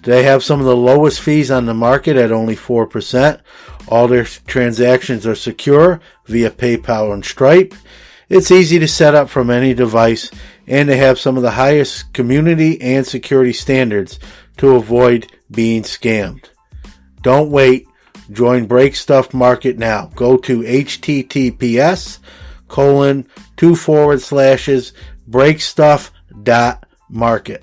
They have some of the lowest fees on the market at only 4%. All their transactions are secure via PayPal and Stripe. It's easy to set up from any device, and they have some of the highest community and security standards to avoid being scammed. Don't wait. Join Break Stuff Market now. Go to https://breakstuff.market.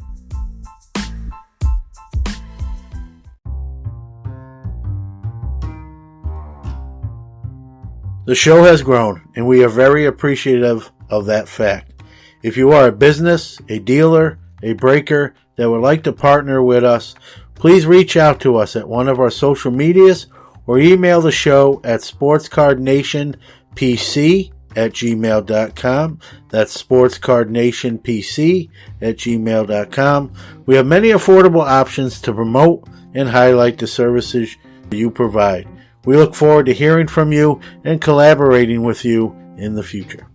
The show has grown, and we are very appreciative of that fact. If you are a business, a dealer, a breaker that would like to partner with us, please reach out to us at one of our social medias or email the show at sportscardnationpc@gmail.com. That's sportscardnationpc@gmail.com. We have many affordable options to promote and highlight the services you provide. We look forward to hearing from you and collaborating with you in the future.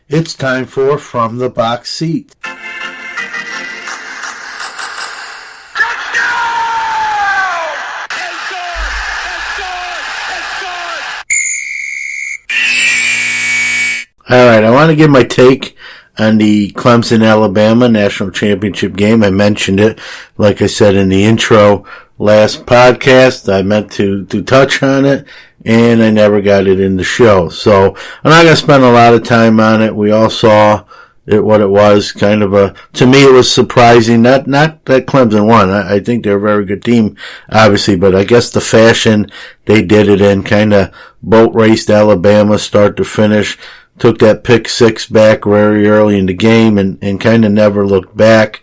It's time for From the Box Seat. All right, I want to give my take on the Clemson-Alabama national championship game. I mentioned it, like I said in the intro last podcast. I meant to touch on it, and I never got it in the show. So I'm not going to spend a lot of time on it. We all saw it, what it was. Kind of to me, it was surprising. Not that Clemson won. I think they're a very good team, obviously, but I guess the fashion they did it in, kind of boat raced Alabama start to finish. Took that pick six back very early in the game and kind of never looked back.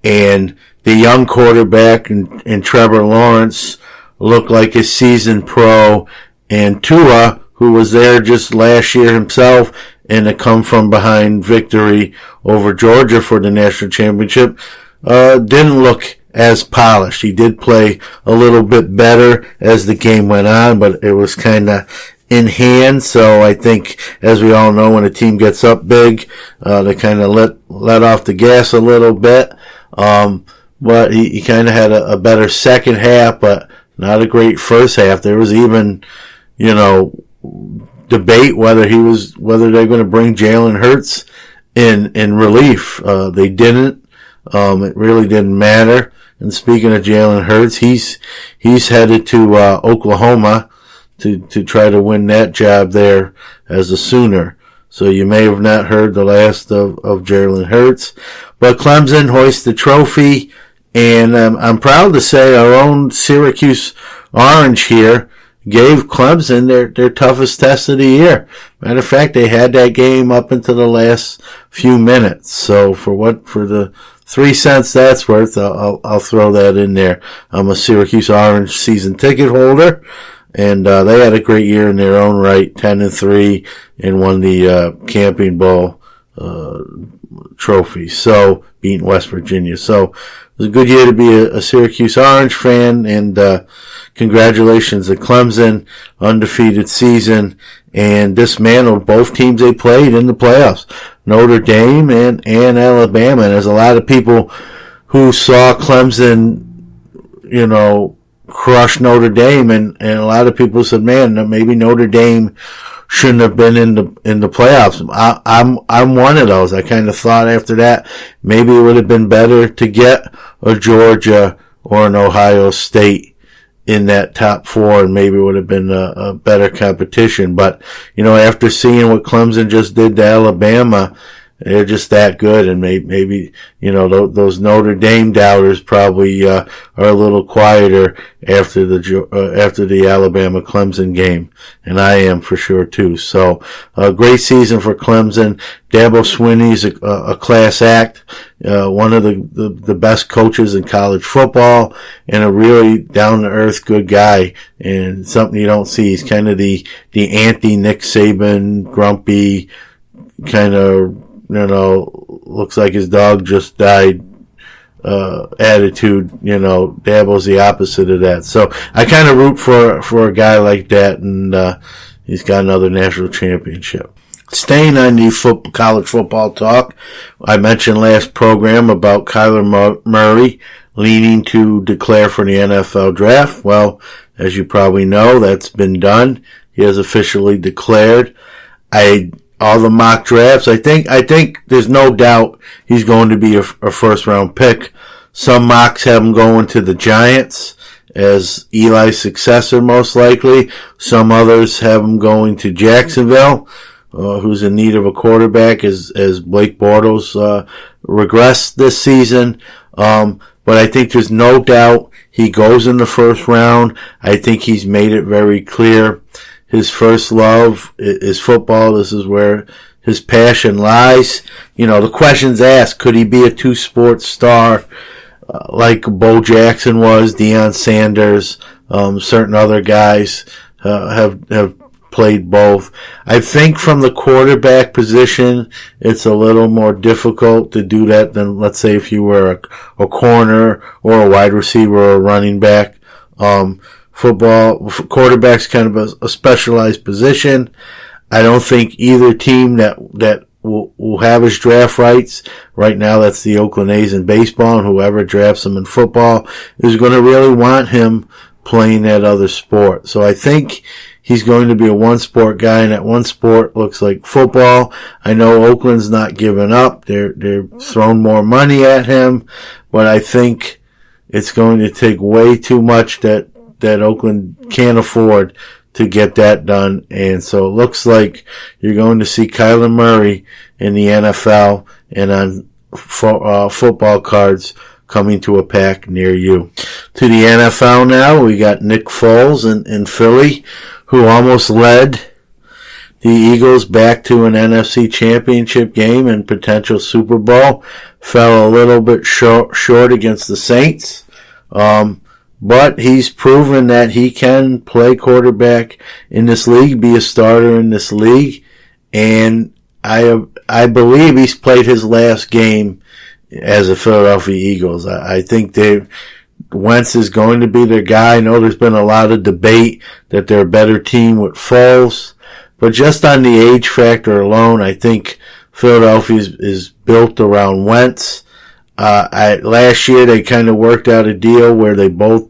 And the young quarterback and Trevor Lawrence looked like a seasoned pro. And Tua, who was there just last year himself and a come-from-behind victory over Georgia for the national championship, didn't look as polished. He did play a little bit better as the game went on, but it was kind of in hand. So I think, as we all know, when a team gets up big, they kind of let off the gas a little bit. But he kind of had a better second half, but not a great first half. There was even, debate whether they're going to bring Jalen Hurts in relief. They didn't. It really didn't matter. And speaking of Jalen Hurts, he's headed to Oklahoma to try to win that job there as a Sooner. So you may have not heard the last of Jalen Hurts. But Clemson hoists the trophy, and I'm proud to say our own Syracuse Orange here gave Clemson their toughest test of the year. Matter of fact, they had that game up into the last few minutes. So for the 3 cents that's worth, I'll throw that in there. I'm a Syracuse Orange season ticket holder, and they had a great year in their own right, 10-3, and won the Camping Bowl trophy. So beating West Virginia. So it was a good year to be a Syracuse Orange fan, and congratulations to Clemson, undefeated season, and dismantled both teams they played in the playoffs, Notre Dame and Alabama. And there's a lot of people who saw Clemson, crush Notre Dame, and a lot of people said, man, maybe Notre Dame shouldn't have been in the playoffs. I'm one of those. I kind of thought after that maybe it would have been better to get a Georgia or an Ohio State in that top 4, and maybe it would have been a better competition. But after seeing what Clemson just did to Alabama, they're just that good, and maybe those Notre Dame doubters probably are a little quieter after the Alabama Clemson game, and I am for sure too. So a great season for Clemson. Dabo Swinney's a class act, one of the best coaches in college football, and a really down to earth good guy, and something you don't see. He's kind of the anti Nick Saban, grumpy kind of, looks like his dog just died, attitude. Dabo's the opposite of that. So I kind of root for a guy like that, and he's got another national championship. Staying on the college football talk, I mentioned last program about Kyler Murray leaning to declare for the NFL draft. Well, as you probably know, that's been done. He has officially declared. All the mock drafts, I think there's no doubt he's going to be a first round pick. Some mocks have him going to the Giants as Eli's successor, most likely. Some others have him going to Jacksonville, who's in need of a quarterback as Blake Bortles regressed this season. But I think there's no doubt he goes in the first round. I think he's made it very clear. His first love is football. This is where his passion lies. The question's asked, could he be a two-sport star like Bo Jackson was, Deion Sanders, certain other guys have played both. I think from the quarterback position, it's a little more difficult to do that than, let's say, if you were a corner or a wide receiver or a running back. Quarterback's kind of a specialized position. I don't think either team that will have his draft rights. Right now, that's the Oakland A's in baseball, and whoever drafts him in football is going to really want him playing that other sport. So I think he's going to be a one-sport guy, and that one sport looks like football. I know Oakland's not giving up. They're throwing more money at him, but I think it's going to take way too much that Oakland can't afford to get that done. And so it looks like you're going to see Kyler Murray in the NFL and on football cards coming to a pack near you. To the NFL now, we got Nick Foles in Philly, who almost led the Eagles back to an NFC Championship game and potential Super Bowl. Fell a little bit short against the Saints. But he's proven that he can play quarterback in this league, be a starter in this league. And I believe he's played his last game as a Philadelphia Eagles. I think Wentz is going to be their guy. I know there's been a lot of debate that they're a better team with Foles, but just on the age factor alone, I think Philadelphia is built around Wentz. Last year they kind of worked out a deal where they both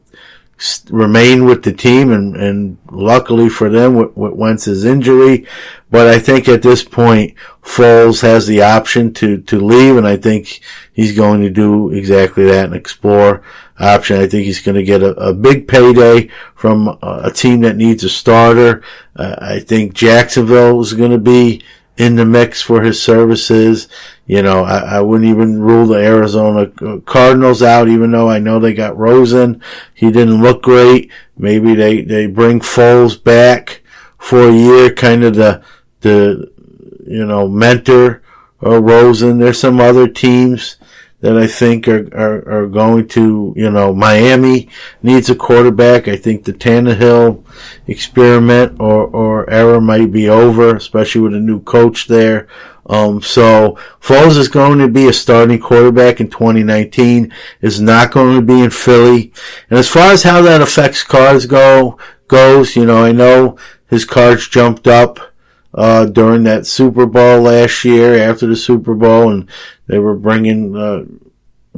remain with the team, and luckily for them with Wentz's injury. But I think at this point, Foles has the option to leave, and I think he's going to do exactly that and explore option. I think he's going to get a big payday from a team that needs a starter. I think Jacksonville is going to be in the mix for his services. I wouldn't even rule the Arizona Cardinals out, even though I know they got Rosen. He didn't look great. Maybe they bring Foles back for a year, kind of the mentor of Rosen. There's some other teams that I think are going to, Miami needs a quarterback. I think the Tannehill experiment or era might be over, especially with a new coach there. So Foles is going to be a starting quarterback in 2019, is not going to be in Philly. And as far as how that affects Cards goes, I know his cards jumped up during that Super Bowl last year, after the Super Bowl, and they were bringing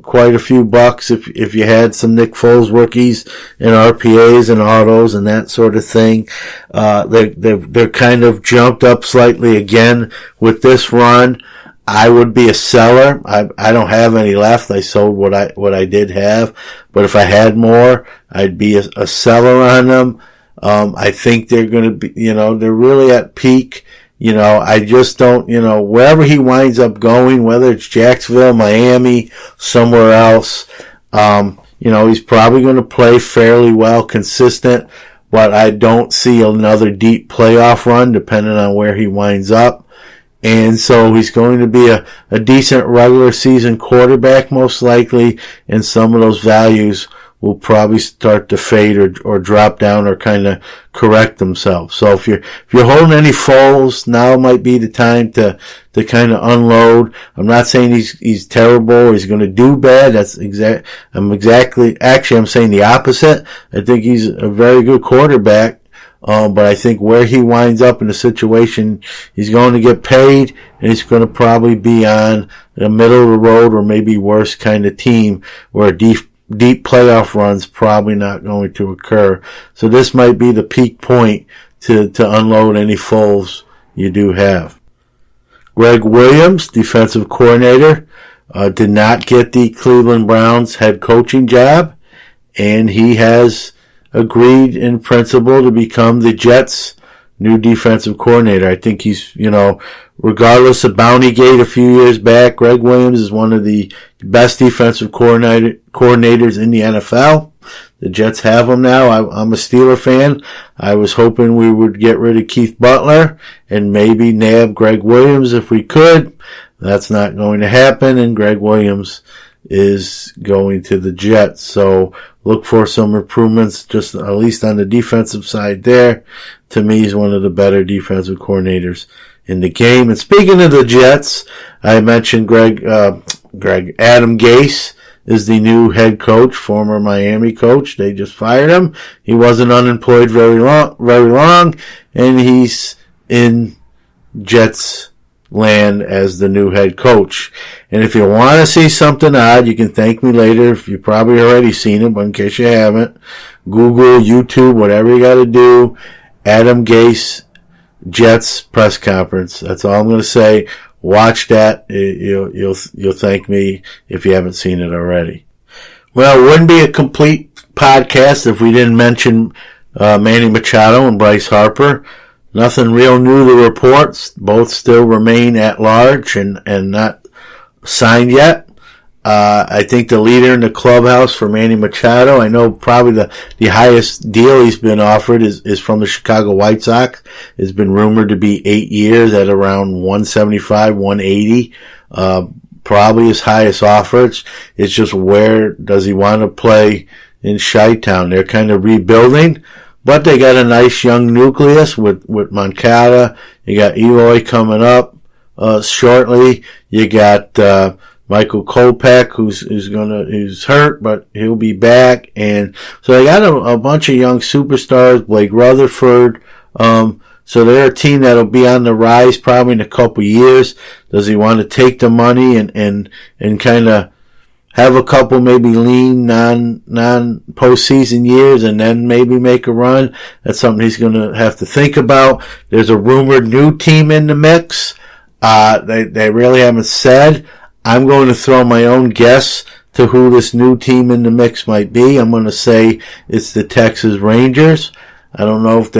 quite a few bucks if you had some Nick Foles rookies and RPAs and autos and that sort of thing. They're kind of jumped up slightly again with this run. I would be a seller. I don't have any left. I sold what I did have, but if I had more, I'd be a seller on them. I think they're going to be, they're really at peak. I just don't, wherever he winds up going, whether it's Jacksonville, Miami, somewhere else, he's probably going to play fairly well, consistent, but I don't see another deep playoff run depending on where he winds up. And so he's going to be a decent regular season quarterback, most likely, and some of those values will probably start to fade or drop down or kind of correct themselves. So if you're holding any Foles, now might be the time to kind of unload. I'm not saying he's terrible or he's going to do bad. I'm saying the opposite. I think he's a very good quarterback. But I think where he winds up in the situation, he's going to get paid, and he's going to probably be on the middle of the road or maybe worse kind of team where a deep playoff run's probably not going to occur. So this might be the peak point to unload any Foles you do have. Greg Williams, defensive coordinator, did not get the Cleveland Browns head coaching job, and he has agreed in principle to become the Jets' new defensive coordinator. I think he's, regardless of Bountygate a few years back, Greg Williams is one of the best defensive coordinators in the NFL. The Jets have him now. I'm a Steeler fan. I was hoping we would get rid of Keith Butler and maybe nab Greg Williams if we could. That's not going to happen, and Greg Williams is going to the Jets. So look for some improvements, just at least on the defensive side there. To me, he's one of the better defensive coordinators in the game. And speaking of the Jets, I mentioned Adam Gase is the new head coach, former Miami coach. They just fired him. He wasn't unemployed very long, and he's in Jets land as the new head coach. And if you want to see something odd, you can thank me later. You've probably already seen it, but in case you haven't, Google, YouTube, whatever you got to do, Adam Gase Jets press conference. That's all I'm going to say. Watch that. You'll thank me if you haven't seen it already. Well, it wouldn't be a complete podcast if we didn't mention Manny Machado and Bryce Harper. Nothing real new to report. Both still remain at large and not signed yet. I think the leader in the clubhouse for Manny Machado, I know probably the highest deal he's been offered is from the Chicago White Sox. It's been rumored to be 8 years at around 175, 180. Probably his highest offer. It's just where does he want to play in Chi-Town? They're kind of rebuilding. But they got a nice young nucleus with Moncada. You got Eloy coming up. shortly. You got Michael Kopech, who's hurt, but he'll be back. And so they got a bunch of young superstars, Blake Rutherford. So they're a team that'll be on the rise probably in a couple years. Does he want to take the money and kind of have a couple maybe lean non-postseason years and then maybe make a run? That's something he's going to have to think about. There's a rumored new team in the mix. They really haven't said. I'm going to throw my own guess to who this new team in the mix might be. I'm going to say it's the Texas Rangers. I don't know if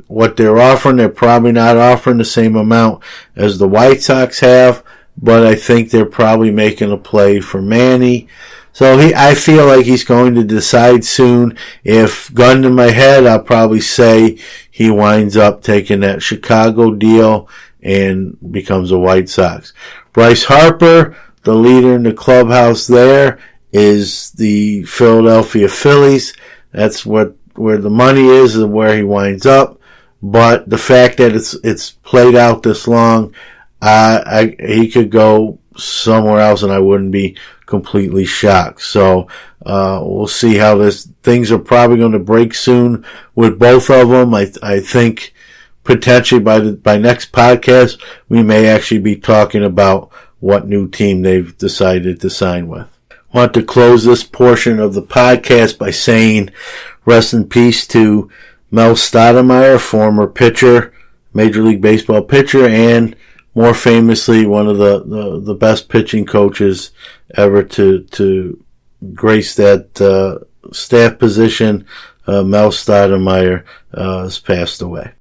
what they're offering. They're probably not offering the same amount as the White Sox have, but I think they're probably making a play for Manny. So I feel like he's going to decide soon. If gun to my head, I'll probably say he winds up taking that Chicago deal and becomes a White Sox. Bryce Harper, the leader in the clubhouse there, is the Philadelphia Phillies. That's where the money is and where he winds up. But the fact that it's played out this long, he could go somewhere else and I wouldn't be completely shocked. So, we'll see how things are probably going to break soon with both of them. I think potentially by next podcast, we may actually be talking about what new team they've decided to sign with. I want to close this portion of the podcast by saying rest in peace to Mel Stoudemire, former pitcher, Major League Baseball pitcher, and more famously, one of the best pitching coaches ever to grace that staff position. Mel Stoudemire has passed away.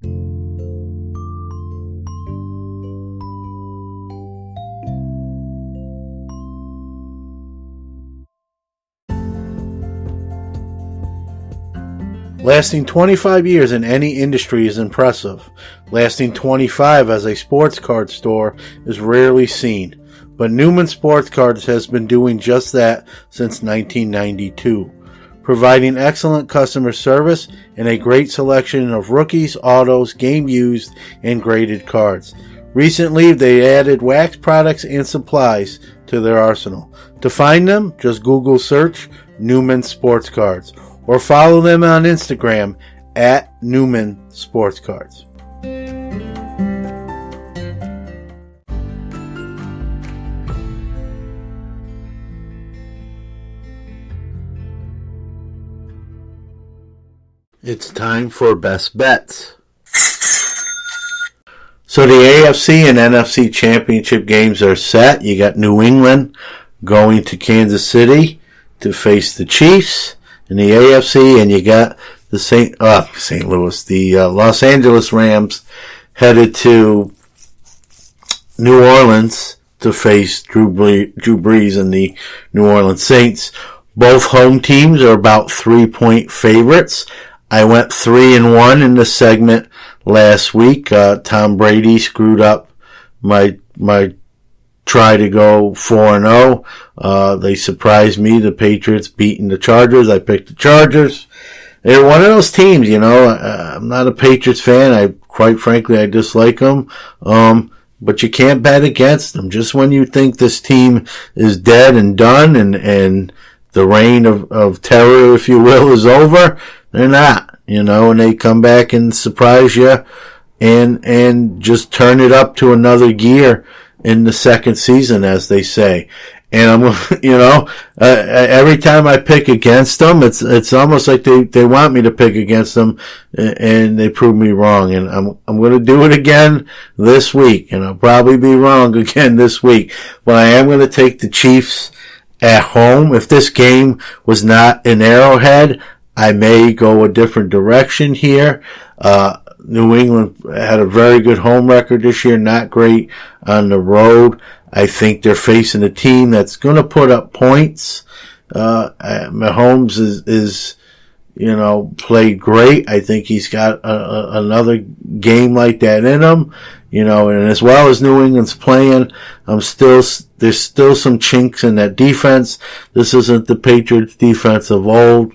Lasting 25 years in any industry is impressive. Lasting 25 as a sports card store is rarely seen. But Newman Sports Cards has been doing just that since 1992. Providing excellent customer service and a great selection of rookies, autos, game used, and graded cards. Recently, they added wax products and supplies to their arsenal. To find them, just Google search Newman Sports Cards or follow them on Instagram at Newman Sports Cards. It's time for Best Bets. So the AFC and NFC championship games are set. You got New England going to Kansas City to face the Chiefs in the AFC, and you got the St. Louis, the Los Angeles Rams headed to New Orleans to face Drew Brees and the New Orleans Saints. Both home teams are about 3-point favorites. I went 3-1 in the segment last week. Tom Brady screwed up my try to go 4-0. They surprised me. The Patriots beating the Chargers. I picked the Chargers. They're one of those teams, I'm not a Patriots fan. Quite frankly, I dislike them. But you can't bet against them. Just when you think this team is dead and done and the reign of terror, if you will, is over, they're not, and they come back and surprise you and just turn it up to another gear in the second season, as they say. And I'm, every time I pick against them, it's almost like they want me to pick against them, and they prove me wrong. And I'm going to do it again this week, and I'll probably be wrong again this week. But I am going to take the Chiefs at home. If this game was not in Arrowhead, I may go a different direction here. New England had a very good home record this year, not great on the road. I think they're facing a team that's going to put up points. Mahomes is played great. I think he's got another game like that in him, and as well as New England's playing, there's still some chinks in that defense. This isn't the Patriots defense of old.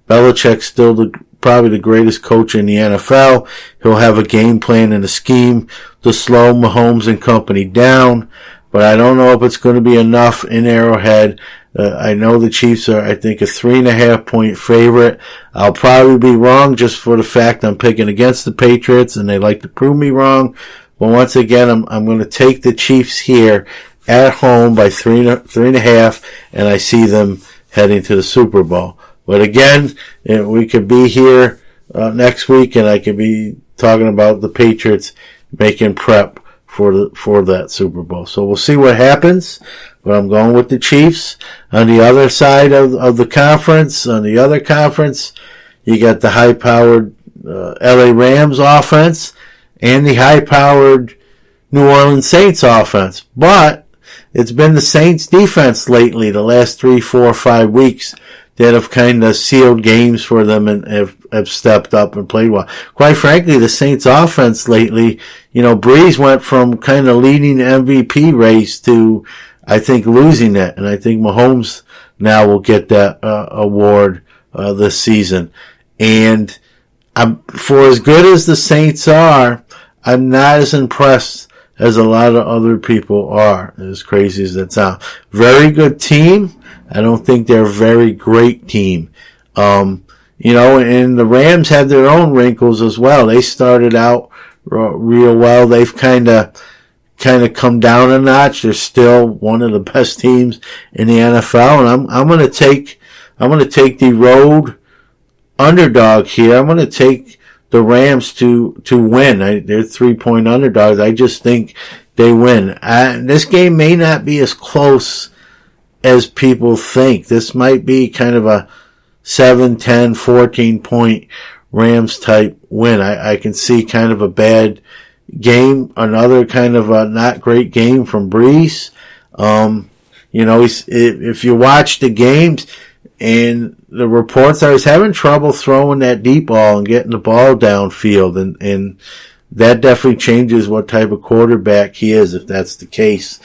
Belichick's still the probably the greatest coach in the NFL. He'll have a game plan and a scheme to slow Mahomes and company down, but I don't know if it's going to be enough in Arrowhead. I know the Chiefs are, I think, a 3.5 point favorite. I'll probably be wrong just for the fact I'm picking against the Patriots and they like to prove me wrong. But once again, I'm going to take the Chiefs here at home by 3.5, and I see them heading to the Super Bowl. But again, we could be here next week and I could be talking about the Patriots making prep for that Super Bowl. So we'll see what happens. But I'm going with the Chiefs. On the other side of the conference, on the other conference, you got the high-powered LA Rams offense and the high-powered New Orleans Saints offense. But it's been the Saints defense lately, the last 3, 4, 5 weeks, that have kind of sealed games for them and have stepped up and played well. Quite frankly, the Saints offense lately, Breeze went from kind of leading the MVP race to, I think, losing it. And I think Mahomes now will get that award this season. And for as good as the Saints are, I'm not as impressed as a lot of other people are, as crazy as that sounds. Very good team. I don't think they're a very great team. And the Rams had their own wrinkles as well. They started out real well. They've kind of come down a notch. They're still one of the best teams in the NFL, and I'm going to take the road underdog here. I'm going to take the Rams to win. They're 3-point underdogs. I just think they win. This game may not be as close as people think. This might be kind of a 7, 10, 14 point Rams type win. I can see kind of a bad game, another kind of a not great game from Breeze. If you watch the games and the reports are he's having trouble throwing that deep ball and getting the ball downfield, and that definitely changes what type of quarterback he is if that's the case.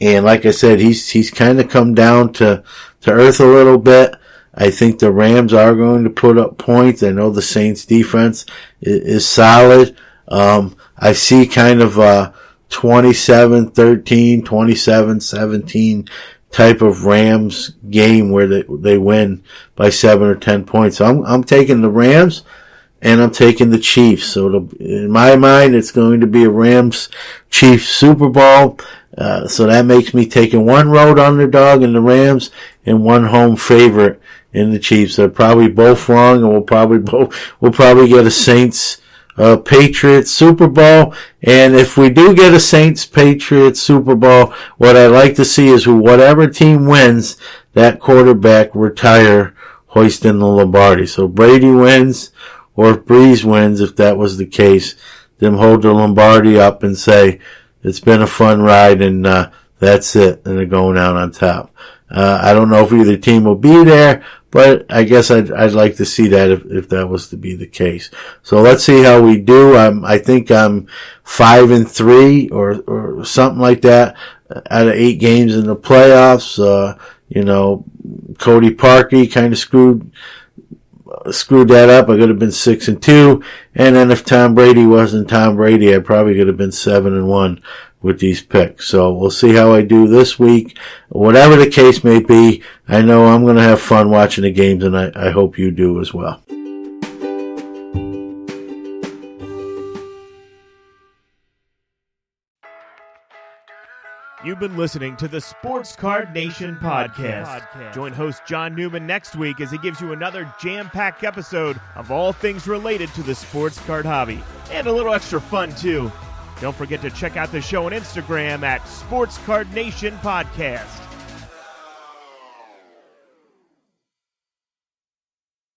And like I said, he's kind of come down to earth a little bit. I think the Rams are going to put up points. I know the Saints defense is solid. I see kind of a 27-13, 27-17 type of Rams game where they win by 7 or 10 points. So I'm taking the Rams and I'm taking the Chiefs. So in my mind, it's going to be a Rams-Chiefs Super Bowl. So that makes me taking one road underdog in the Rams and one home favorite in the Chiefs. They're probably both wrong, and we'll probably get a Saints Patriots Super Bowl. And if we do get a Saints Patriots Super Bowl, what I like to see is whatever team wins, that quarterback retire hoisting the Lombardi. So Brady wins, or if Breeze wins, if that was the case, them hold the Lombardi up and say, it's been a fun ride, and that's it, and they're going out on top. I don't know if either team will be there, but I guess I'd like to see that if that was to be the case. So let's see how we do. I think I'm 5-3 or something like that out of 8 games in the playoffs. Cody Parkey kind of screwed that up. I could have been 6-2. And then if Tom Brady wasn't Tom Brady, I probably could have been 7-1 with these picks. So we'll see how I do this week. Whatever the case may be, I know I'm going to have fun watching the games, and I hope you do as well. You've been listening to the Sports Card Nation podcast. Join host John Newman next week as he gives you another jam-packed episode of all things related to the sports card hobby. And a little extra fun, too. Don't forget to check out the show on Instagram at Sports Card Nation Podcast.